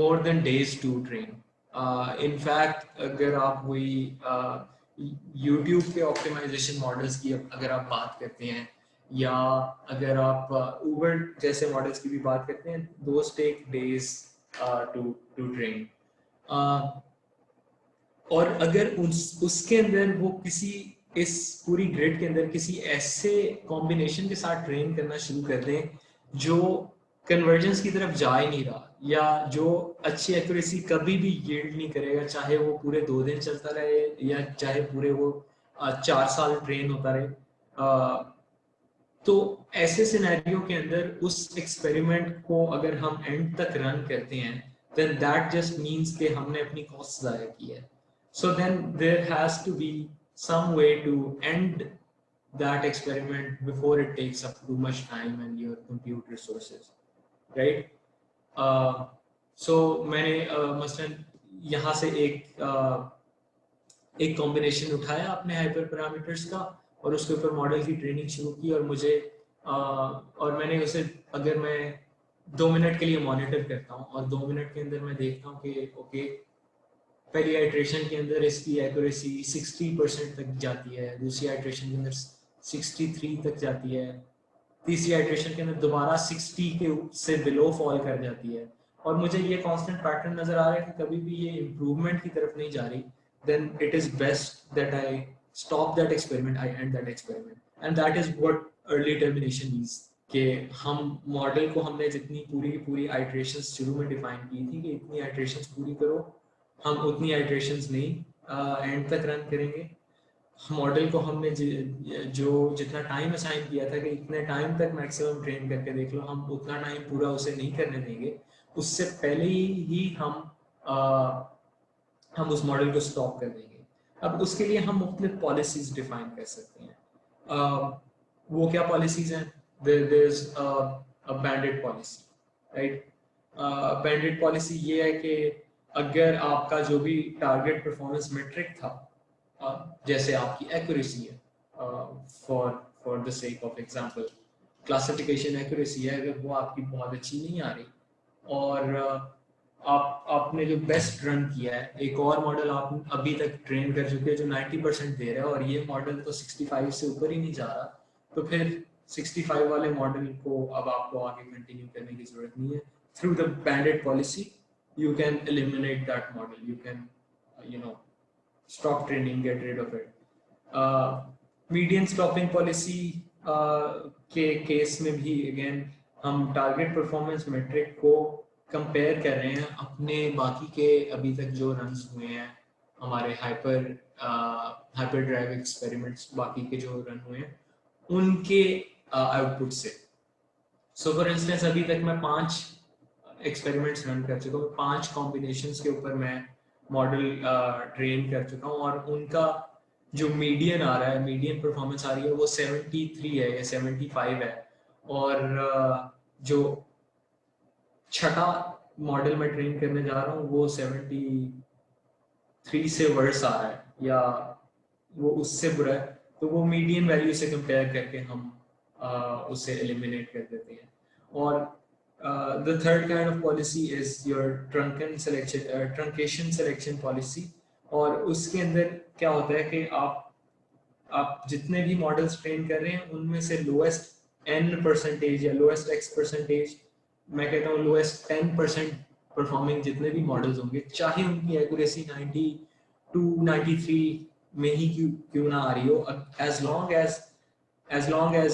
more than days to train. In fact, अगर आप वही YouTube के ऑप्टिमाइजेशन मॉडल्स की अगर आप बात करते हैं, या अगर आप Uber जैसे मॉडल्स की भी बात करते हैं, those take days to train. और अगर उसके अंदर वो किसी इस पूरी ग्रिड के अंदर किसी ऐसे कॉम्बिनेशन के साथ ट्रेन करना शुरू कर दें जो कन्वर्जेंस की तरफ जा ही नहीं रहा, या जो अच्छी एक्यूरेसी कभी भी यील्ड नहीं करेगा, चाहे वो पूरे 2 दिन चलता रहे या चाहे पूरे वो 4 साल ट्रेन होता रहे, तो ऐसे सिनेरियो के अंदर उस एक्सपेरिमेंट को अगर हम एंड तक रन करते हैं, then that just means कि हमने अपनी कॉस्ट ज़ाया की है. So then there has to be some way to end that experiment before it takes up too much time and your compute resources, right? So मैंने मसलन यहाँ से एक कॉम्बिनेशन उठाया अपने हाइपर पैरामीटर्स का और उसके ऊपर मॉडल की ट्रेनिंग शुरू की, और मुझे और मैंने उसे अगर मैं 2 मिनट के लिए मॉनिटर करता हूँ और 2 मिनट के अंदर मैं देखता हूँ कि ओके पहली आइट्रेशन के अंदर इसकी एक्यूरेसी 60% तक जाती है, दूसरी आइट्रेशन के अंदर 63 तक जाती है, तीसरी आइट्रेशन के अंदर दोबारा 60 के से बिलो फॉल कर जाती है, और मुझे ये कांस्टेंट पैटर्न नजर आ रहा है कि कभी भी ये इम्प्रूवमेंट की तरफ नहीं जा रही, then it is best that I stop that experiment, I end that experiment. And that is what early termination means, कि हम मॉडल को हमने जितनी पूरी की पूरी आइट्रेशंस शुरू में डिफाइन की थी कि इतनी आइट्रेशंस पूरी करो, हम उतनी आइट्रेशंस नहीं एंड तक रन करेंगे. मॉडल को हमने जो जितना टाइम असाइन किया था कि इतने टाइम तक मैक्सिमम ट्रेन करके देख लो, हम उतना टाइम पूरा उसे नहीं करने देंगे, उससे पहले ही हम उस मॉडल को स्टॉप कर देंगे. अब उसके लिए हम मुख्तलिफ पॉलिसीज डिफाइन कर सकते हैं. वो क्या पॉलिसीज हैं? There is a banded policy, right? Banded policy ये है कि अगर आपका जो भी टारगेट परफॉर्मेंस मेट्रिक था, जैसे आपकी एक्यूरेसी है, for the sake of example, classification accuracy है, अगर वो आपकी बहुत अच्छी नहीं आ रही और आपने जो बेस्ट रन किया है, एक और मॉडल आप अभी तक ट्रेन कर चुके हैं जो 90% दे रहा है और ये मॉडल तो 65 से ऊपर ही नहीं जा रहा, तो फिर 65 वाले मॉडल को अब आपको आगे कंटिन्यू करने की जरूरत नहीं है. Through the banded policy you can eliminate that model, you can stop training, get rid of it. Median stopping policy के केस में भी अगेन हम टारगेट परफॉर्मेंस मेट्रिक को कंपेयर कर रहे हैं अपने बाकी के अभी तक जो रन्स हुए हैं हमारे हाइपर ड्राइव एक्सपेरिमेंट्स, बाकी के जो रन हुए हैं उनके आउटपुट से. सो फॉर इंस्टेंस अभी तक मैं 5 एक्सपेरिमेंट्स रन कर चुका हूँ, 5 कॉम्बिनेशंस के ऊपर मैं मॉडल ट्रेन कर चुका हूँ और उनका जो मीडियन आ रहा है, मीडियन परफॉर्मेंस आ रही है वो 73 है या 75 है. और जो छठा मॉडल मैं ट्रेन करने जा रहा हूँ वो 73 से वर्स आ रहा है या वो उससे बुरा है, तो वो मीडियन वैल्यू से कंपेयर करके हम उसे एलिमिनेट कर देते हैं. और the third kind of policy is your truncation selection policy. और उसके अंदर क्या होता है कि आप जितने भी मॉडल्स ट्रेन कर रहे हैं उनमें से लोएस्ट n परसेंटेज या लोएस्ट x परसेंटेज, मैं कहता हूँ लोएस्ट 10% परफॉर्मिंग जितने भी मॉडल्स होंगे, चाहे उनकी एक्यूरेसी 92 93 में ही क्यों ना आ रही हो, as long as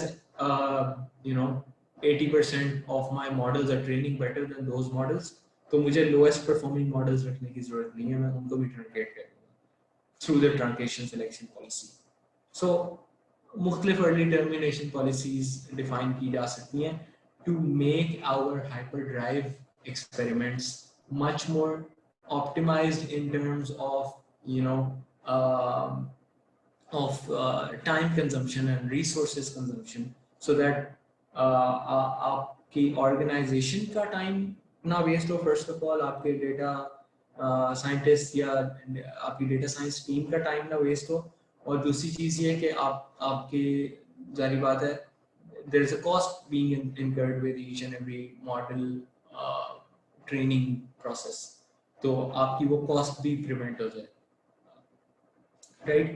you know 80% of my models are training better than those models, तो मुझे lowest performing models रखने की जरूरत नहीं है, मैं उनको भी truncate करूँगा through the truncation selection policy. So मुख्तलिफ early termination policies define की जा सकती हैं to make our hyperdrive experiments much more optimized in terms of time consumption and resources consumption, so that आपकी ऑर्गेनाइजेशन का टाइम ना waste हो. First of all आपके डेटा साइंटिस्ट या आपकी डेटा साइंस टीम का टाइम ना वेस्ट हो, और दूसरी चीज़ ये कि आपके जारी बात है there is a cost being incurred with each and every model training process, तो आपकी वो कॉस्ट भी प्रिवेंट हो जाए, right?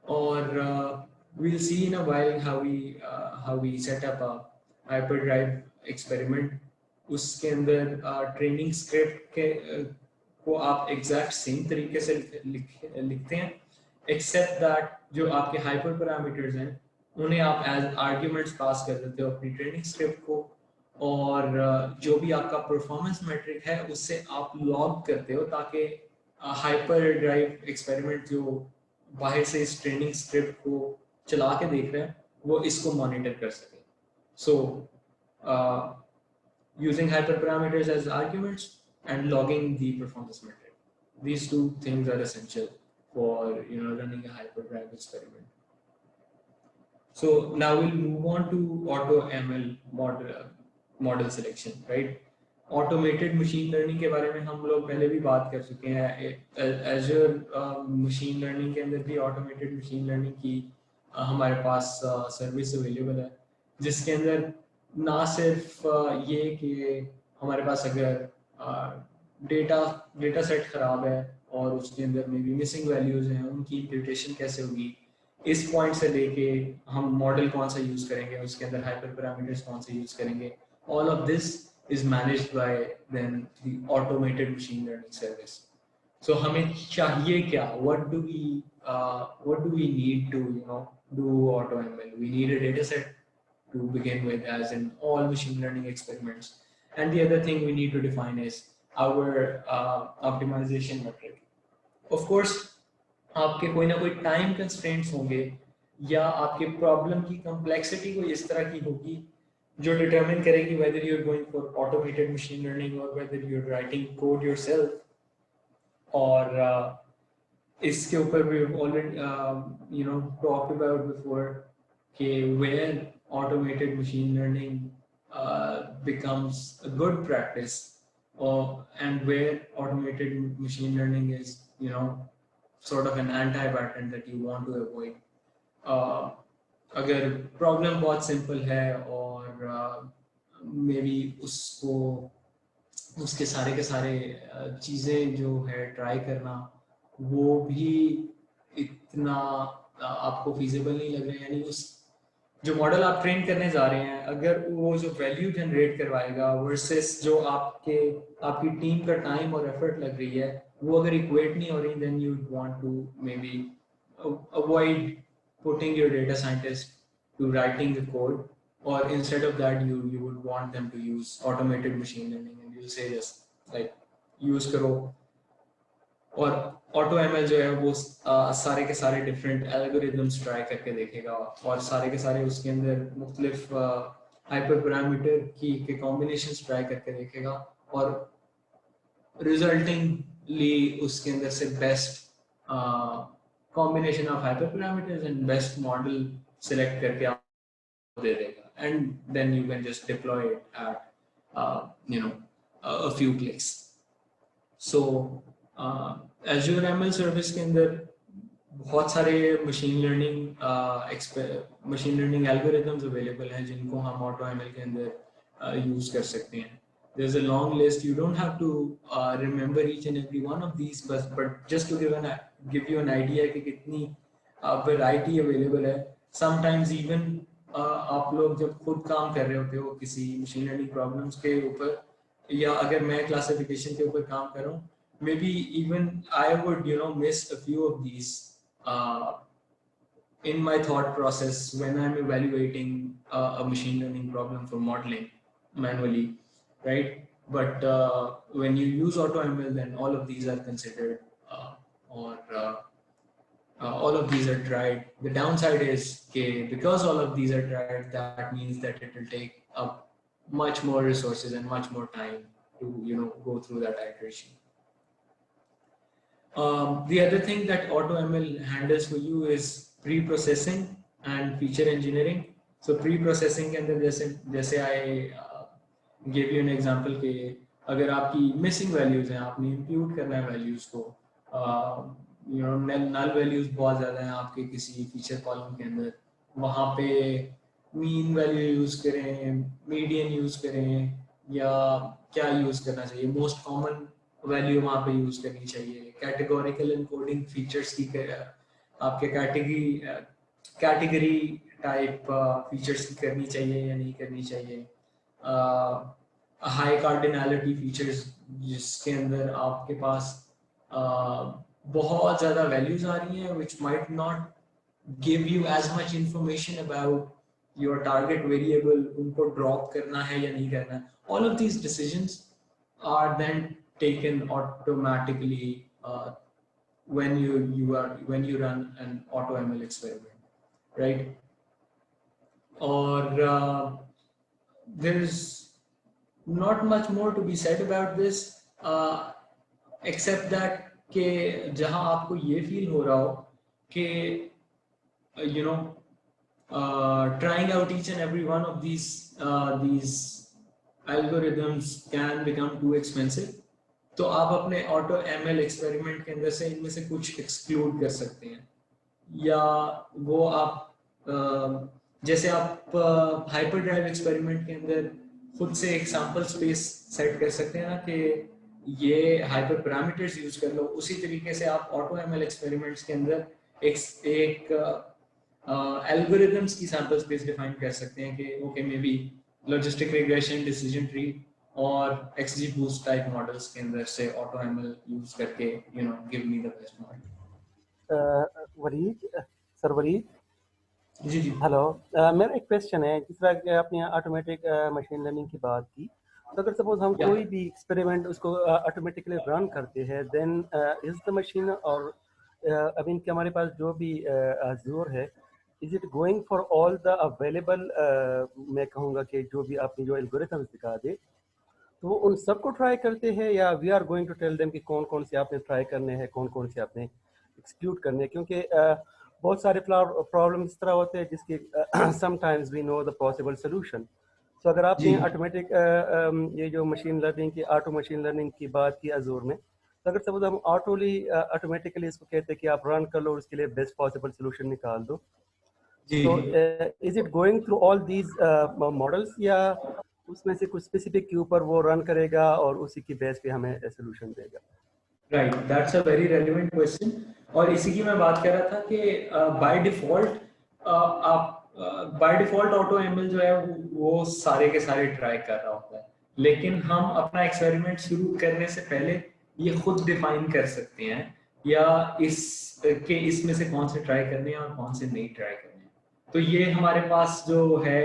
Or we'll see in a while how we set up a hyperdrive experiment. उसके अंदर ट्रेनिंग स्क्रिप्ट के को आप एग्जैक्ट सेम तरीके से लिखते हैं, एक्सेप्ट दैट जो आपके हाइपर पैरामीटर्स हैं उन्हें आप एज आर्ग्यूमेंट्स पास कर देते हो अपनी ट्रेनिंग स्क्रिप्ट को, और जो भी आपका परफॉर्मेंस मैट्रिक है उससे आप लॉग करते हो ताकि हाइपर ड्राइव एक्सपेरिमेंट जो बाहर से इस ट्रेनिंग स्क्रिप्ट को चला के देख रहे हैं वो इसको मॉनिटर कर सके. सो using hyperparameters as arguments and logging the performance metric, these two things are essential for running a hyperdrive experiment. So now we'll move on to auto ML model selection, right? Automated machine learning के बारे में हम लोग पहले भी बात कर चुके हैं. Azure मशीन लर्निंग के अंदर भी ऑटोमेटेड मशीन लर्निंग की हमारे पास सर्विस अवेलेबल है, जिसके अंदर ना सिर्फ ये कि हमारे पास अगर डेटा सेट खराब है और उसके अंदर में भी मिसिंग वैल्यूज हैं, उनकी इंटरप्रिटेशन कैसे होगी, इस पॉइंट से लेके हम मॉडल कौन सा यूज करेंगे, उसके अंदर हाइपर पैरामीटर्स कौन से यूज करेंगे, all of this is managed by then the automated machine learning service. So हमें चाहिए क्या? What do we need to do auto ML? We need a data set to begin with, as in all machine learning experiments. And the other thing we need to define is our optimization metric. Of course, आपके कोई ना कोई time constraints होंगे या आपके problem की complexity कोई इस तरह की होगी जो डिटरमिन करेगी whether you're going for automated machine learning or whether you're writing code yourself. और इसके ऊपर we've already talked about before कि where automated machine learning becomes a good practice, and where automated machine learning is sort of an anti-pattern that you want to avoid. अगर problem बहुत simple है और may be उसको उसके सारे के सारे चीज़ें जो है ट्राई करना वो भी इतना आपको फिजिबल नहीं लग रहा है, यानी उस जो मॉडल आप ट्रेन करने जा रहे हैं अगर वो जो वैल्यू जनरेट करवाएगा वर्सेस जो आपकी टीम का टाइम और एफर्ट लग रही है वो अगर इक्वेट नहीं हो रही then you want to maybe avoid putting your data scientist to writing the code, or instead of that you would want them to use automated machine learning and you'll say just like use करो और auto ML जो है वो सारे के सारे different algorithms try करके देखेगा और सारे के सारे उसके अंदर मुख्तलिफ हाइपर पैरामीटर की के कॉम्बिनेशंस ट्राई करके देखेगा और रिजल्टिंगली उसके अंदर से best combination of hyper parameters and best model select करके आपको दे देगा and then you can just deploy it at a few clicks. So Azure ML service के अंदर बहुत सारे मशीन लर्निंग एल्गोरिथम्स अवेलेबल हैं जिनको हम ऑटो एमएल के अंदर यूज कर सकते हैं. There's a long list. You don't have to remember each and every one of these, but just to give you an idea कि कितनी variety available है. Sometimes even आप लोग जब खुद काम कर रहे होते हो किसी मशीन लर्निंग प्रॉब्लम्स के ऊपर या अगर मैं क्लासिफिकेशन के ऊपर काम कर रहा हूँ maybe even I would miss a few of these in my thought process when I'm evaluating a machine learning problem for modeling manually, right? But when you use AutoML, then all of these are considered or all of these are tried. The downside is because all of these are tried, that means that it will take up much more resources and much more time to go through that iteration. The other thing that AutoML handles for you is pre-processing and feature engineering. So pre-processing के अंदर जैसे I gave you an example कि अगर आपकी missing values हैं आपने impute करना है values को null values बहुत ज़्यादा हैं आपके किसी feature column के अंदर वहाँ पे mean value use करें median use करें या क्या use करना चाहिए most common वैल्यू वहाँ पे यूज करनी चाहिए कैटेगोरिकल एनकोडिंग फीचर्स की आपके कैटेगरी टाइप फीचर्स की करनी चाहिए या नहीं करनी चाहिए हाई कार्डिनैलिटी फीचर्स जिसके अंदर आपके पास बहुत ज़्यादा वैल्यूज आ रही हैं which might not give you as much information about your target variable उनको ड्रॉप करना है या नहीं करना है. All of these decisions are then taken automatically when you run an AutoML experiment, right? Or there's not much more to be said about this except that कि जहाँ आपको ये फील हो रहा हो कि trying out each and every one of these algorithms can become too expensive, तो आप अपने ऑटो एमएल एक्सपेरिमेंट के अंदर से इनमें से कुछ एक्सक्लूड कर सकते हैं या वो आप जैसे आप हाइपर ड्राइव एक्सपेरिमेंट के अंदर खुद से एक सैंपल स्पेस सेट कर सकते हैं ना कि ये हाइपर पैरामीटर्स यूज कर लो, उसी तरीके से आप ऑटो एमएल एक्सपेरिमेंट्स के अंदर एक एल्गोरिथम्स की सैंपल स्पेस डिफाइन कर सकते हैं कि okay maybe logistic regression decision tree और XGBoost टाइप मॉडल्स के अंदर से AutoML यूज करके give me the best model. वरीद जी हेलो, मेरा एक क्वेश्चन है. जिस तरह के आपने ऑटोमेटिक मशीन लर्निंग की बात की, तो अगर सपोज हम कोई भी एक्सपेरिमेंट उसको ऑटोमेटिकली रन करते हैं देन इज द मशीन और अभी कि हमारे पास जो भी Azure है is it going for all the available, मैं कहूँगा कि जो भी आपने जो एल्गोरिथम्स दिखा दे तो वो उन सबको ट्राई करते हैं या we are going to tell them कि कौन कौन से आपने ट्राई करने हैं, कौन कौन से आपने एक्सक्लूड करने हैं, क्योंकि बहुत सारे प्रॉब्लम इस तरह होते हैं जिसके sometimes we know the possible solution. तो अगर आपने ऑटोमेटिक ये जो मशीन लर्निंग की ऑटो मशीन लर्निंग की बात की Azure में, तो अगर सपोज हम ऑटोमेटिकली इसको कहते हैं कि आप रन कर लो और उसके लिए बेस्ट पॉसिबल सोल्यूशन निकाल दो, So is it going through all these models या उसमें से कुछ स्पेसिफिक के ऊपर वो रन करेगा और उसी की बेस पे हमें सोल्यूशन देगा? Right, that's a very relevant question. और इसी की मैं बात कर रहा था कि बाय डिफॉल्ट आप बाय डिफॉल्ट ऑटो एमएल जो है वो सारे के सारे ट्राई कर रहा होता है, लेकिन हम अपना एक्सपेरिमेंट शुरू करने से पहले ये खुद डिफाइन कर सकते हैं या इसमें से कौन से ट्राई करने हैं और कौन से नहीं ट्राई करने हैं। तो ये हमारे पास जो है,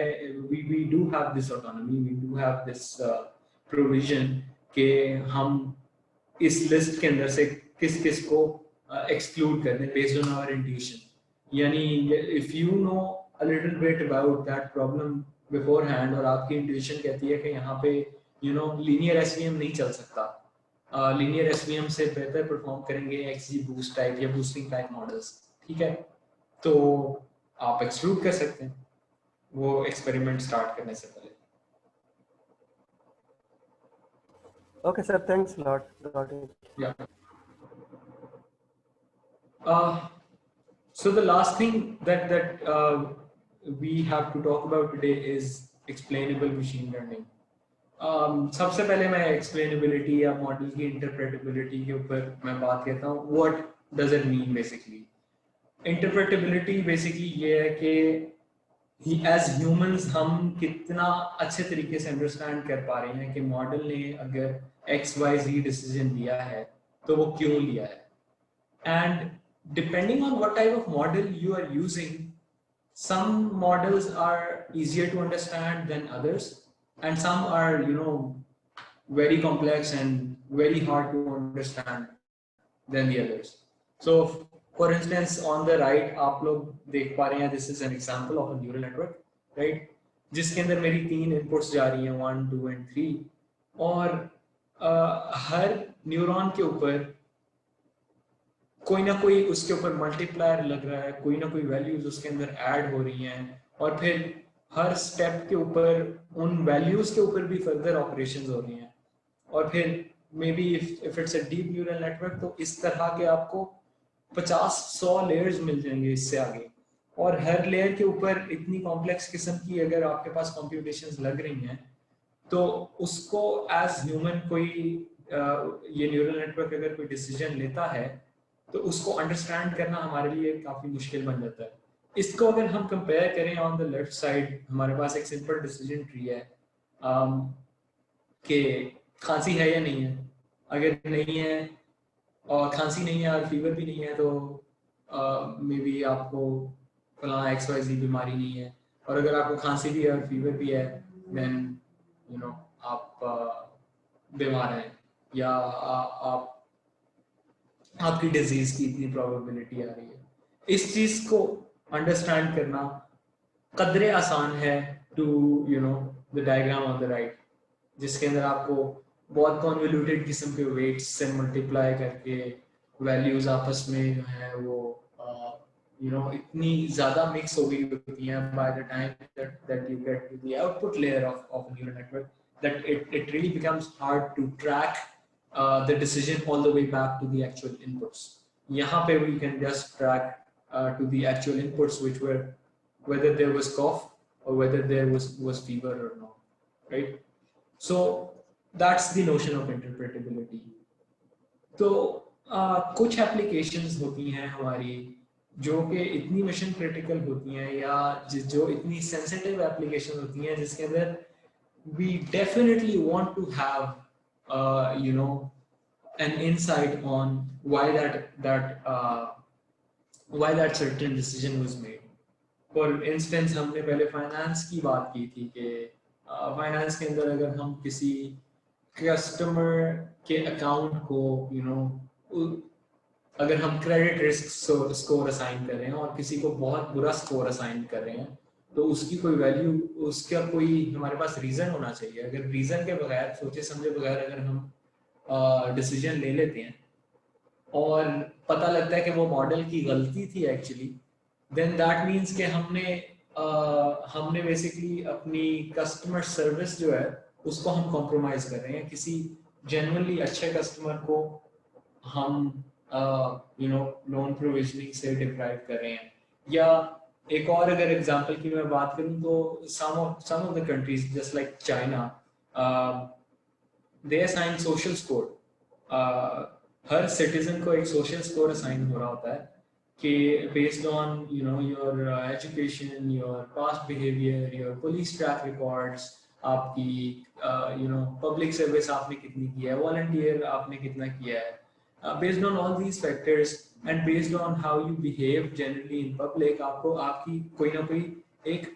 we do have this autonomy, we do have this provision कि हम इस लिस्ट के अंदर से किस किस को एक्सक्लूड कर दें बेस्ड ऑन आवर इंट्यूशन। यानी if you know a little bit about that problem before hand और आपकी इंट्यूशन कहती है कि यहाँ पे लीनियर एसवीएम नहीं चल सकता, लीनियर एसवीएम से बेहतर परफॉर्म करेंगे एक्सजी बूस्ट टाइप या बूस्टिंग टाइप मॉडल्स, ठीक है, तो आप एक्सक्लूड कर सकते हैं वो एक्सपेरिमेंट स्टार्ट करने से पहले। Okay, sir. Thanks a lot. Got it. Yeah. So the last thing that we have to talk about today is explainable machine learning. सबसे पहले मैं explainability या मॉडल की interpretability के ऊपर मैं बात करता हूँ। What does it mean basically? Interpretability basically ये है कि as humans हम कितना अच्छे तरीके से understand कर पा रहे हैं कि मॉडल ने अगर XYZ decision लिया है तो वो क्यों लिया है, and depending on what type of model you are using, some models are easier to understand than others, and some are very complex and very hard to understand than the others. So for instance on the right आप लोग देख पा रहे हैं, this is an example of a neural network, right, जिसके अंदर मेरी 3 inputs जा रही हैं 1, 2 and 3, और हर न्यूरॉन के ऊपर कोई ना कोई उसके ऊपर मल्टीप्लायर लग रहा है, कोई ना कोई वैल्यूज उसके अंदर ऐड हो रही हैं, और फिर हर स्टेप के ऊपर उन वैल्यूज के ऊपर भी फर्दर ऑपरेशंस हो रही हैं, और फिर may be if it's a deep neural network तो इस तरह के आपको 50-100 लेयर्स मिल जाएंगे इससे आगे, और हर लेयर के ऊपर इतनी कॉम्प्लेक्स किस्म की अगर आपके पास कंप्यूटेशंस लग रही हैं तो उसको एज ह्यूमन कोई ये न्यूरल नेटवर्क अगर कोई डिसीजन लेता है तो उसको अंडरस्टैंड करना हमारे लिए काफी मुश्किल बन जाता है। इसको अगर हम कंपेयर करें ऑन द लेफ्ट साइड हमारे पास एक सिंपल डिसीजन ट्री है कि खांसी है या नहीं है, अगर नहीं है और खांसी नहीं है और फीवर भी नहीं है तो मे बी आपको फलां XYZ बीमारी नहीं है, और अगर आपको खांसी भी है और फीवर भी है देन आप बीमार हैं या आप आपकी डिजीज की इतनी प्रोबेबिलिटी आ रही है। इस चीज को अंडरस्टैंड करना कदरे आसान है to the diagram on the right, जिसके अंदर आपको बहुत कॉन्वोल्यूटेड किस्म के वेट्स से मल्टीप्लाई करके वैल्यूज आपस में जो है वो इतनी ज्यादा मिक्स हो गई होती हैं by the time that you get to the output layer of a neural network that it really becomes hard to track the decision all the way back to the actual inputs. यहाँ पे we can just track to the actual inputs which were whether there was cough or whether there was fever or not, right? So that's the notion of interpretability. तो कुछ applications होती हैं हमारी जो कि इतनी मिशन क्रिटिकल होती हैं या जो इतनी सेंसिटिव एप्लीकेशन होती हैं जिसके अंदर we definitely want to have an insight on why that certain decision was made. For instance हमने पहले फाइनेंस की बात की थी कि फाइनेंस के अंदर अगर हम किसी कस्टमर के अकाउंट को अगर हम क्रेडिट रिस्क स्कोर असाइन कर रहे हैं और किसी को बहुत बुरा स्कोर असाइन कर रहे हैं तो उसकी कोई वैल्यू, उसका कोई हमारे पास रीजन होना चाहिए। अगर रीजन के बगैर सोचे समझे बगैर अगर हम डिसीजन ले लेते हैं और पता लगता है कि वो मॉडल की गलती थी एक्चुअली, देन दैट मीन्स कि हमने बेसिकली अपनी कस्टमर सर्विस जो है उसको हम कॉम्प्रोमाइज कर रहे हैं। किसी जेन्युइनली अच्छे कस्टमर को हम लोन प्रोविजनिंग से डिप्राइव कर रहे हैं, या एक और अगर एग्जांपल की मैं बात करूं तो some of the countries just like China, they assign social score. Her citizen को एक सोशल स्कोर असाइन हो रहा होता है कि based on your education, your past behaviour, your police track records, आपकी पब्लिक सर्विस आपने कितनी की है, वॉलंटियर आपने कितना किया है, based on all these factors and based on how you behave generally in public, आपको आपकी कोई ना कोई एक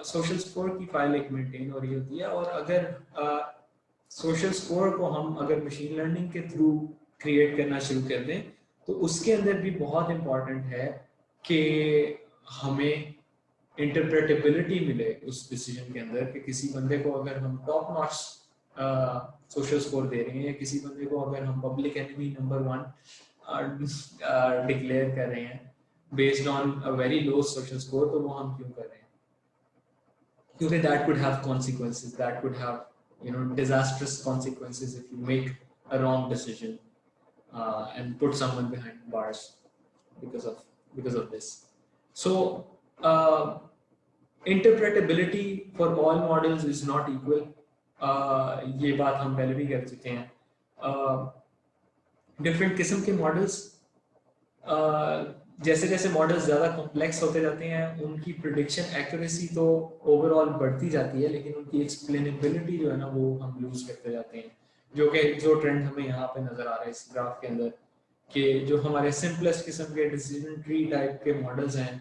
सोशल स्कोर की फाइल एक मेंटेन हो रही होती है। और अगर सोशल स्कोर को हम अगर मशीन लर्निंग के थ्रू क्रिएट करना शुरू कर दें तो उसके अंदर भी बहुत इम्पोर्टेंट है कि हमें इंटरप्रेटेबिलिटी मिले उस डिसीजन के अंदर, कि किसी बंदे को अगर हम टॉप नॉच सोशल स्कोर दे रहे हैं या किसी बंदे को अगर हम पब्लिक एनिमी नंबर 1 डिक्लेयर कर रहे हैं based on a very low social score, तो वो हम क्यों कर रहे हैं? क्योंकि that could have consequences, that could have disastrous consequences if you make a wrong decision and put someone behind bars because of this. So interpretability for all models is not equal. ये बात हम पहले भी कर चुके हैं। Different किस्म के मॉडल्स, जैसे जैसे मॉडल्स ज़्यादा कॉम्प्लेक्स होते जाते हैं उनकी प्रिडिक्शन एक्यूरेसी तो ओवरऑल बढ़ती जाती है, लेकिन उनकी एक्सप्लेनेबिलिटी जो है ना वो हम लूज करते जाते हैं, जो ट्रेंड हमें यहाँ पे नज़र आ रहा है इस ग्राफ के अंदर, कि जो हमारे सिंपलेस्ट किस्म के डिसीजन ट्री टाइप के मॉडल्स हैं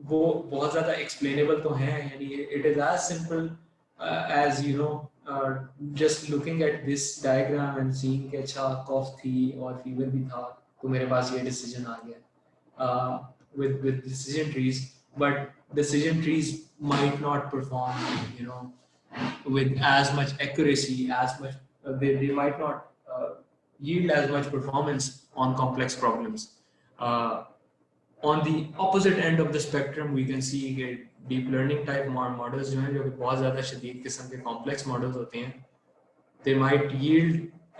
वो बहुत ज़्यादा एक्सप्लेनेबल तो हैं, यानी it is as simple as just looking at this diagram and seeing कि अच्छा कॉफ थी और फीवर भी था तो मेरे पास ये डिसीजन आ गया with decision trees, but decision trees might not perform with as much accuracy, as much they might not yield as much performance on complex problems. On the opposite end of the spectrum we can see deep learning type models जो हैं जो कि बहुत ज़्यादा शदीद किस्म के complex models होते हैं, they might yield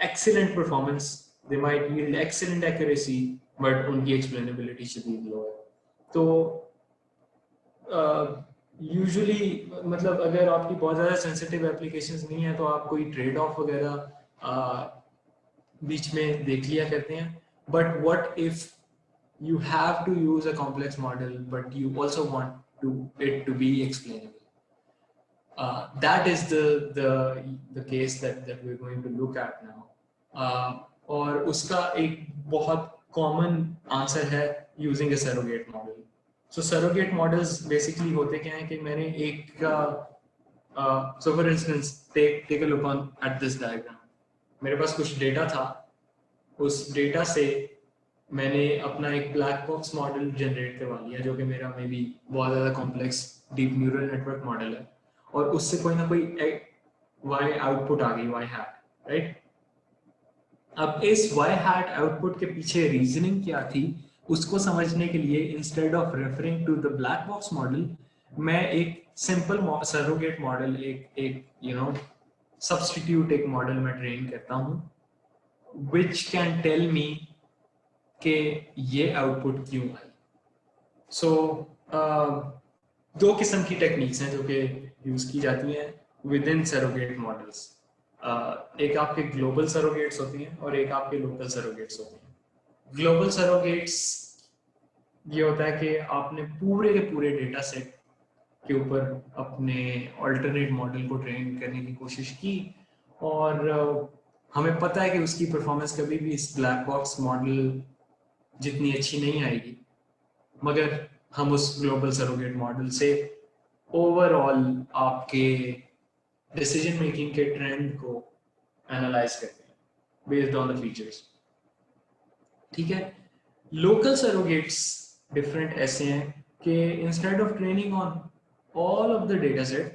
excellent performance, they might yield excellent accuracy, but उनकी explainability शदीद low है। तो usually मतलब अगर आपकी बहुत ज़्यादा sensitive applications नहीं है तो आप कोई trade off वगैरह बीच में देख लिया करते हैं, but what if you have to use a complex model but you also want it to be explainable? That is the case that we're going to look at now. और उसका एक बहुत common answer है using a surrogate model. So surrogate models basically होते क्या हैं कि मैंने एक so for instance take a look at this diagram. मेरे पास कुछ data था, उस data से मैंने अपना एक ब्लैक बॉक्स मॉडल जनरेट करवा लिया जो कि मेरा मे बी बहुत ज़्यादा complex deep neural network model है, और उससे कोई ना कोई वाई आउटपुट आ गई, वाई हैट, राइट। अब इस वाई हैट आउटपुट के पीछे रीजनिंग क्या थी उसको समझने के लिए instead of referring to the black box model मैं एक सिंपल सरोगेट मॉडल एक सब्स्टिट्यूट एक मॉडल में ट्रेन करता हूँ which can tell me कि ये आउटपुट क्यों आई। सो दो किस्म की टेक्निक्स हैं जो कि यूज़ की जाती हैं विद इन सरोगेट मॉडल्स। एक आपके ग्लोबल सरोगेट्स होती हैं और एक आपके लोकल सरोगेट्स होती हैं। ग्लोबल सरोगेट्स ये होता है कि आपने पूरे के पूरे डेटा सेट के ऊपर अपने अल्टरनेट मॉडल को ट्रेन करने की कोशिश की और हमें पता है कि उसकी परफॉर्मेंस कभी भी इस ब्लैक बॉक्स मॉडल जितनी अच्छी नहीं आएगी, मगर हम उस ग्लोबल सरोगेट मॉडल से ओवरऑल आपके डिसीजन मेकिंग के ट्रेंड को एनालाइज करते हैं बेस्ड ऑन द फीचर्स। ठीक है, लोकल सरोगेट्स डिफरेंट ऐसे हैं कि instead of training on all of the data set,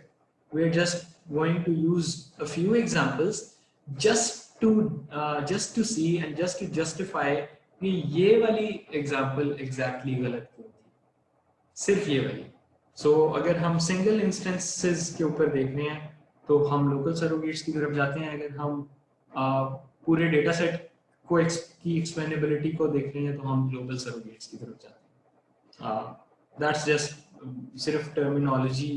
we are just going to use a few examples just to see and just to justify कि ये वाली example exactly गलत क्यों थी, सिर्फ ये वाली। सो अगर हम सिंगल इंस्टेंसेस के ऊपर देखने हैं तो हम लोकल सरोगेट्स की तरफ जाते हैं, अगर हम पूरे डेटा सेट को की एक्सप्लेनेबिलिटी को देखने हैं तो हम ग्लोबल सरोगेट्स की तरफ जाते हैं। दैट्स जस्ट सिर्फ टर्मिनोलॉजी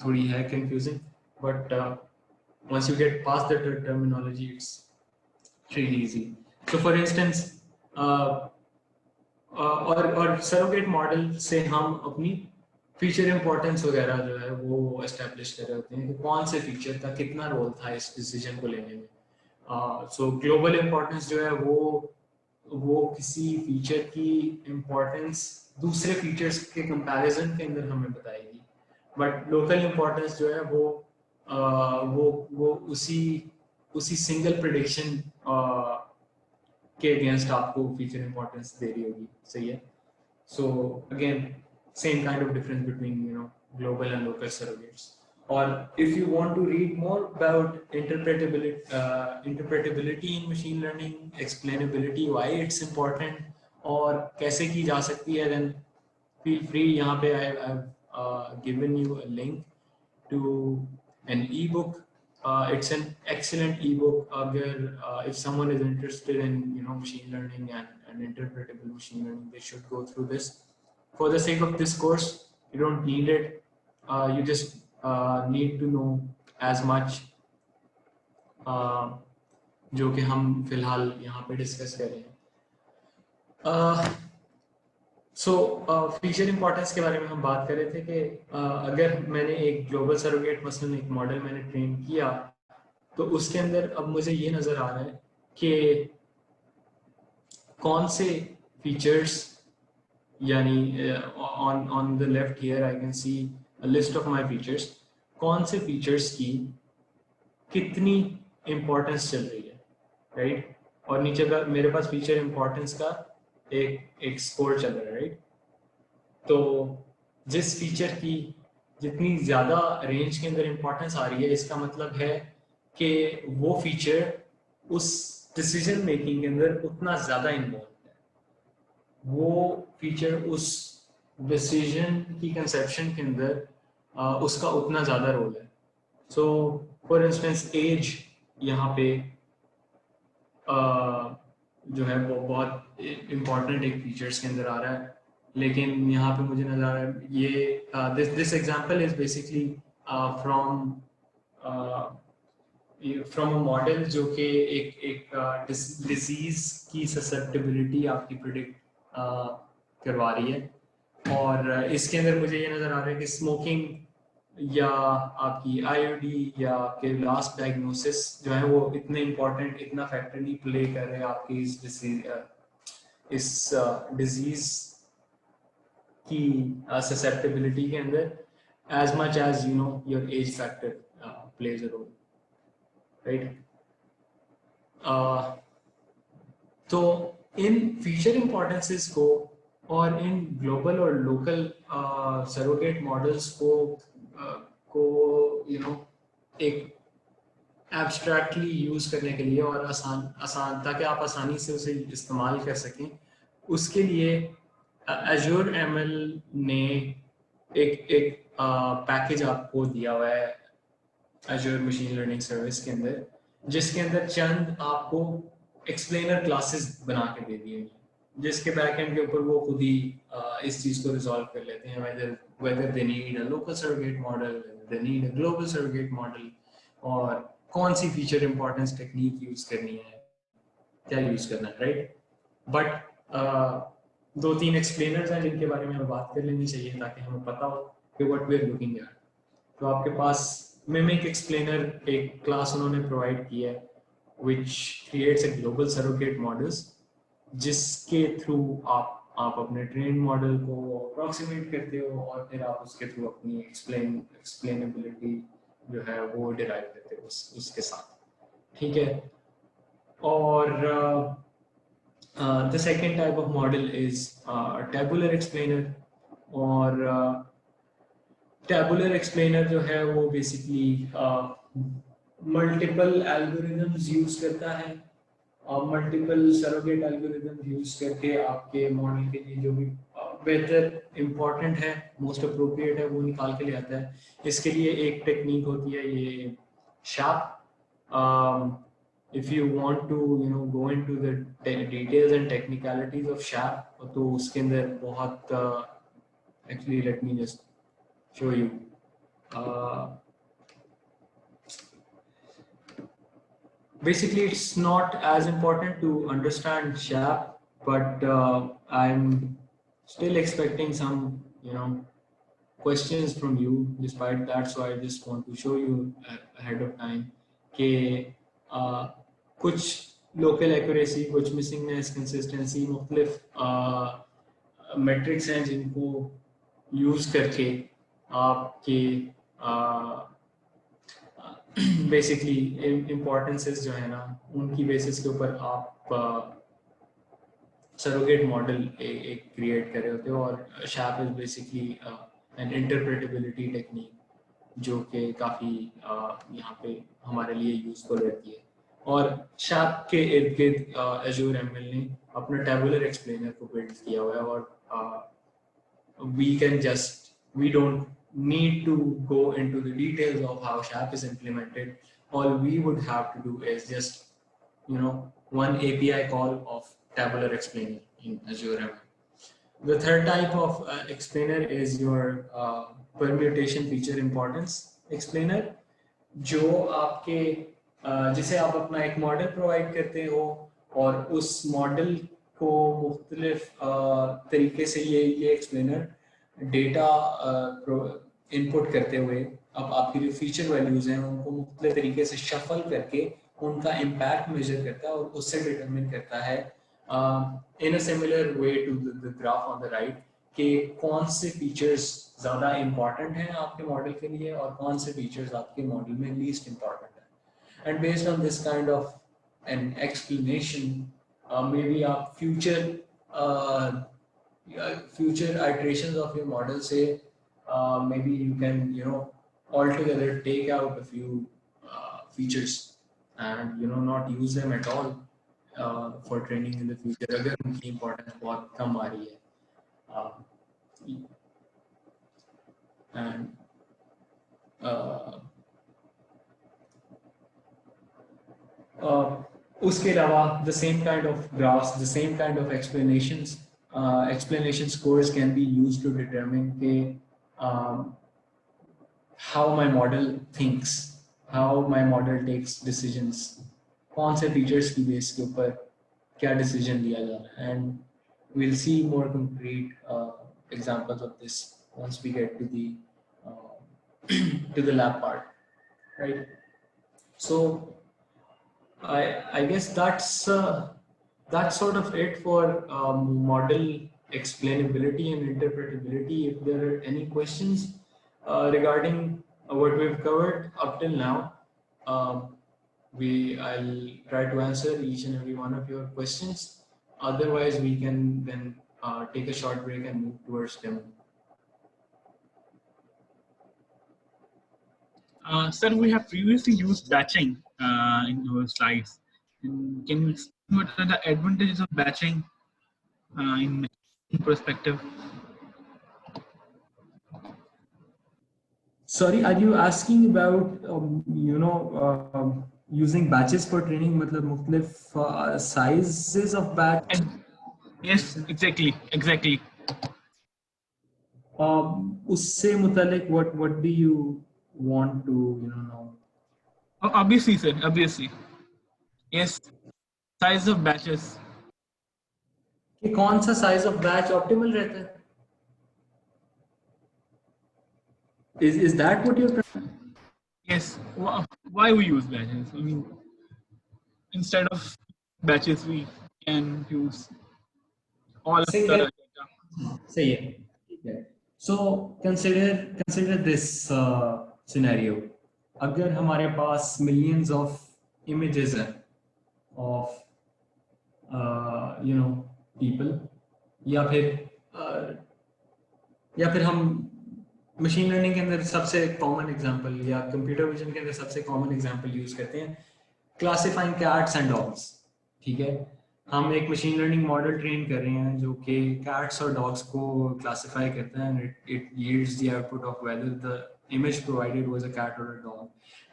थोड़ी है confusing, but once you get past the terminology, it's really easy. So for instance, और सरोगेट मॉडल से हम अपनी फीचर इंपॉर्टेंस वगैरह जो है वो एस्टेब्लिश कर रहे होते हैं कि कौन से फीचर का कितना रोल था इस डिसीजन को लेने में. सो ग्लोबल इंपॉर्टेंस जो है वो किसी फीचर की इंपॉर्टेंस दूसरे फीचर्स के कंपैरिजन के अंदर हमें बताएगी, बट लोकल इंपॉर्टेंस जो है वो उसी सिंगल प्रेडिक्शन के अगेंस्ट आपको फीचर इंपॉर्टेंस दे रही होगी. सही है. So again same kind of difference between global and local surrogates. Or if you want to read more about interpretability in machine learning, explainability, why it's important, और कैसे की जा सकती है, then feel free. यहाँ पे I've given you a link to an ebook. It's an excellent ebook. If someone is interested in machine learning and interpretable machine learning, they should go through this. For the sake of this course, you don't need it. You just need to know as much जो कि हम फिलहाल यहाँ पे discuss कर रहे हैं. सो feature importance के बारे में हम बात कर रहे थे कि अगर मैंने एक ग्लोबल सरोगेट मसलन एक मॉडल मैंने ट्रेन किया, तो उसके अंदर अब मुझे ये नज़र आ रहा है कि कौन से फीचर्स, यानी on the left here I can see a list of my features, कौन से फीचर्स की कितनी इंपॉर्टेंस चल रही है, राइट. और नीचे का मेरे पास फीचर इंपॉर्टेंस का एक स्कोर चल रहा है, राइट. तो जिस फीचर की जितनी ज़्यादा रेंज के अंदर इंपॉर्टेंस आ रही है, इसका मतलब है कि वो फीचर उस डिसीजन मेकिंग के अंदर उतना ज़्यादा इन्वॉल्व है, वो फीचर उस डिसीजन की कंसेप्शन के अंदर उसका उतना ज़्यादा रोल है. सो फॉर इंस्टेंस एज यहाँ पे जो है वो बहुत इम्पॉर्टेंट एक फीचर्स के अंदर आ रहा है, लेकिन यहाँ पे मुझे नजर आ रहा है ये this example is basically from a model जो कि एक डिजीज की ससेप्टेबिलिटी आपकी प्रिडिक्ट करवा रही है. और इसके अंदर मुझे ये नजर आ रहा है कि स्मोकिंग या आपकी आईओडी या आपके लास्ट डायग्नोसिस जो है वो इतने इम्पोर्टेंट, इतना फैक्टर नहीं प्ले कर रहे आपकी इस डिजीज की ससेप्टेबिलिटी के अंदर as much as your age factor plays a role, right. तो इन फीचर इंपॉर्टेंसेस को और इन ग्लोबल और लोकल सरोगेट मॉडल्स को एक एब्स्ट्रैक्टली यूज करने के लिए और आसान ताकि आप आसानी से उसे इस्तेमाल कर सकें, उसके लिए Azure ML ने एक पैकेज आपको दिया हुआ है Azure मशीन लर्निंग सर्विस के अंदर, जिसके अंदर चंद आपको एक्सप्लेनर क्लासेस बना के दे दिए हैं, जिसके बैकएंड के ऊपर वो खुद ही इस चीज को रिजॉल्व कर लेते हैं, whether they need a local surrogate model, whether they need a global surrogate model, और कौन सी फीचर इंपॉर्टेंस टेक्निक यूज करनी है, क्या यूज करना है, राइट. बट दो तीन एक्सप्लेनर्स हैं जिनके बारे में हमें बात कर लेनी चाहिए ताकि हमें पता हो कि what we are looking at. तो आपके पास मिमिक एक्सप्लेनर एक क्लास उन्होंने प्रोवाइड की है which creates a global surrogate models, जिसके थ्रू आप अपने ट्रेन मॉडल को अप्रोक्सीमेट करते हो और फिर आप उसके थ्रू अपनी एक्सप्लेनेबिलिटी जो है वो डिराइव करते हो उसके साथ, ठीक है. और the second type of model is tabular explainer. और tabular explainer जो है वो basically मल्टीपल एल्गोरिदम्स यूज करता है और मल्टीपल सरोगेट एल्गोरिदम्स यूज करके आपके मॉडल के लिए जो भी बेहतर इम्पोर्टेंट है, मोस्ट अप्रोप्रिएट है, वो निकाल के ले आता है. इसके लिए एक टेक्निक होती है ये sharp, if you want to go into the details and technicalities of SHAP, तो उसके अंदर बहुत actually let me just show you. Basically, it's not as important to understand SHAP, but I'm still expecting some questions from you despite that, so I just want to show you ahead of time कि कुछ local accuracy, कुछ missingness, consistency, मुख्तलिफ metrics हैं जिनको use करके आपके basically importances जो है ना उनकी basis के ऊपर आप surrogate model एक create कर रहे होते हो, और SHAP is basically an interpretability technique जो कि काफ़ी यहाँ पे हमारे लिए यूज़फुल रहती है. और SHAP के इर्द गिर्द Azure ML ने अपना tabular explainer को बिल्ड किया हुआ है, और we don't need to go into the details of how SHAP is implemented. All we would have to do is just one API call of tabular explainer in Azure ML. The third type of explainer is your permutation feature importance explainer, जो आपके जिसे आप अपना एक model provide करते हो, और उस मॉडल को मुख्तलिफ तरीके से ये एक्सप्लेनर डेटा इनपुट करते हुए अब आपकी जो फीचर वैल्यूज हैं उनको मुख्तलिफ तरीके से शफल करके उनका इम्पैक्ट मेजर करता है, और उससे डिटरमिन करता है in a similar way to the graph on the right कि कौन से फीचर्स ज़्यादा इम्पॉर्टेंट हैं आपके मॉडल के लिए और कौन से फीचर्स आपके मॉडल में लीस्ट इम्पॉर्टेंट हैं. And based on this kind of an explanation may be आप future iterations of your model say maybe you can altogether take out a few features and not use them at all for training in the future अगर उनकी importance बहुत कम आ रही है. And उसके अलावा the same kind of graphs, the same kind of explanation scores can be used to determine how my model thinks, how my model takes decisions, कौन से features की base के ऊपर क्या decision लिया जा रहा है. And we'll see more concrete examples of this once we get to the lab part, right? So I guess that's sort of it for model explainability and interpretability. If there are any questions regarding what we've covered up till now, I'll try to answer each and every one of your questions. Otherwise, we can then take a short break and move towards demo. Sir, we have previously used batching in our slides. And can you explain what are the advantages of batching in machine perspective? Sorry, are you asking about using batches for training? मतलब मुख्तलिफ sizes of batch? Yes, exactly. उससे मुतालिक what do you want to know? Obviously, sir. Obviously, yes. Size of batches. कि कौन सा size of batch optimal रहता है? Is that what you're trying? Yes. Why we use batches? I mean, instead of batches, we can use all of the data. सही है. So consider this scenario. अगर हमारे पास millions of images हैं of people, या फिर हम machine learning के अंदर सबसे कॉमन एग्जांपल या कंप्यूटर विजन के अंदर सबसे कॉमन एग्जांपल यूज करते हैं क्लासिफाइंग कैट्स एंड डॉग्स. ठीक है, हम एक मशीन लर्निंग मॉडल ट्रेन कर रहे हैं जो कि कैट्स और डॉग्स को क्लासिफाई करता है, and it yields the output of whether the image provided was a cat or a dog,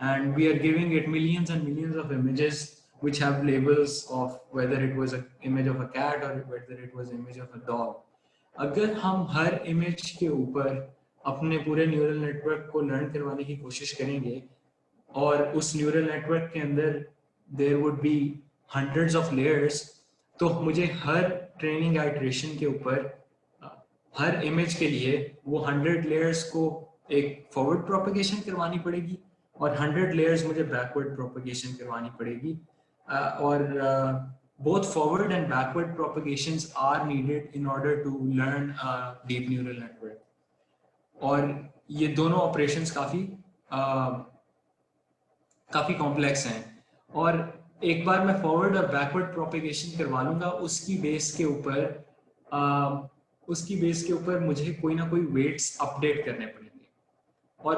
and we are giving it millions and millions of images which have labels of whether it was an image of a cat or whether it was image of a dog. अगर हम हर image के ऊपर अपने पूरे neural network को learn करवाने की कोशिश करेंगे और उस न्यूरल नेटवर्क के अंदर there would be hundreds of layers, तो मुझे हर ट्रेनिंग आइट्रेशन के ऊपर हर इमेज के लिए वो 100 लेयर्स को एक फॉरवर्ड प्रोपगेशन करवानी पड़ेगी और 100 लेयर्स मुझे बैकवर्ड प्रोपगेशन करवानी पड़ेगी, और both forward and backward propagations are needed in order to learn a deep neural network. और ये दोनों ऑपरेशंस काफी कॉम्प्लेक्स हैं, और एक बार मैं फॉरवर्ड और बैकवर्ड प्रोपगेशन करवा लूंगा, उसकी बेस के ऊपर मुझे कोई ना कोई वेट्स अपडेट करने पड़ेंगे, और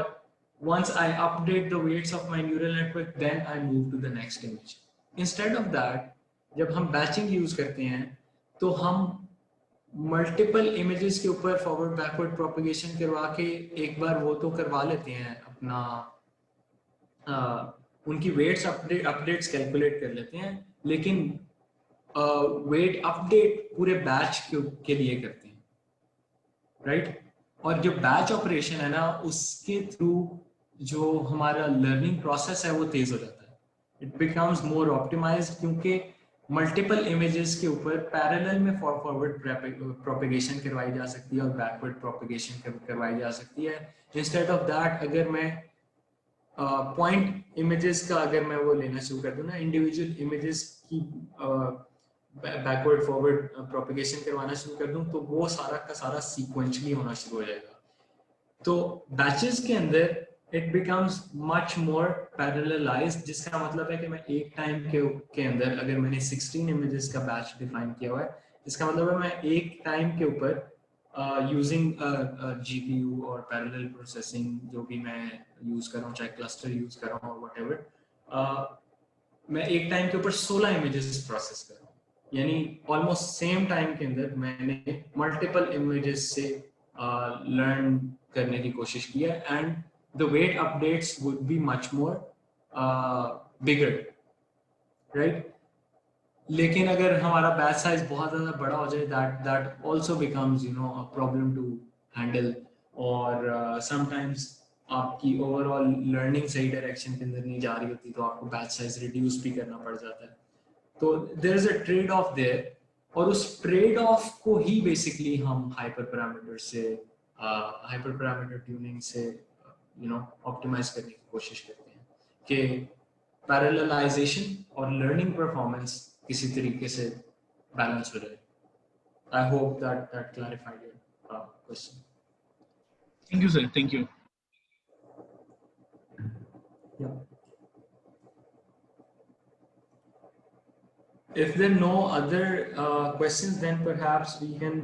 once I update the weights of my neural network, then I move to the next image. Instead of that, जब हम बैचिंग यूज करते हैं तो हम मल्टीपल इमेजेस के ऊपर फॉरवर्ड बैकवर्ड प्रोपगेशन करवा के एक बार वो तो करवा लेते हैं अपना उनकी वेट्स अपडेट्स कैलकुलेट कर लेते हैं, लेकिन वेट अपडेट पूरे बैच के लिए करते हैं, राइट? और जो बैच ऑपरेशन है ना, उसके थ्रू जो हमारा लर्निंग प्रोसेस है वो तेज हो जाता है, इट बिकम्स मोर ऑप्टिमाइज्ड, क्योंकि मल्टीपल इमेजेस के ऊपर पैरेलल में फॉरवर्ड प्रोपगेशन करवाई जा सकती है और बैकवर्ड प्रोपगेशन करवाई जा सकती है। इंस्टेड ऑफ दैट, अगर मैं पॉइंट इमेजेस का अगर मैं वो लेना शुरू कर दूं ना, इंडिविजुअल इमेजेस की बैकवर्ड फॉरवर्ड प्रोपगेशन करवाना शुरू कर दूं, तो वो सारा का सारा सीक्वेंशली होना शुरू हो जाएगा। तो बैचेस के अंदर इट बिकम्स मच मोर पैरेललाइज्ड, जिसका मतलब है कि मैं एक टाइम के अंदर, अगर मैंने 16 इमेजेस का बैच डिफाइन किया हुआ है, इसका मतलब है मैं एक टाइम के ऊपर यूजिंग जीपीयू और पैरेलल प्रोसेसिंग जो भी मैं यूज कर रहा हूँ, चाहे क्लस्टर यूज कर रहा हूँ और व्हाटएवर, मैं एक टाइम के ऊपर 16 इमेजेस प्रोसेस कर रहा हूँ, यानी ऑलमोस्ट सेम टाइम के अंदर मैंने मल्टीपल इमेजेस से लर्न करने की कोशिश की है, and the weight updates would be much more bigger, right? लेकिन अगर हमारा बैच साइज बहुत ज़्यादा बड़ा हो जाए, that also becomes a problem to handle, और sometimes आपकी ओवरऑल लर्निंग सही डायरेक्शन के अंदर नहीं जा रही होती, तो आपको बैच साइज रिड्यूस भी करना पड़ जाता है। तो there is a trade off there, और उस ट्रेड ऑफ को ही बेसिकली हम हाइपर पैरामीटर ट्यूनिंग से ऑप्टिमाइज करने की कोशिश करते हैं कि पैरेललाइजेशन और लर्निंग परफॉर्मेंस किसी तरीके से बैलेंस हो जाए। I hope that clarified your question. Thank you, sir. Thank you. Yeah. If there are no other questions, then perhaps we can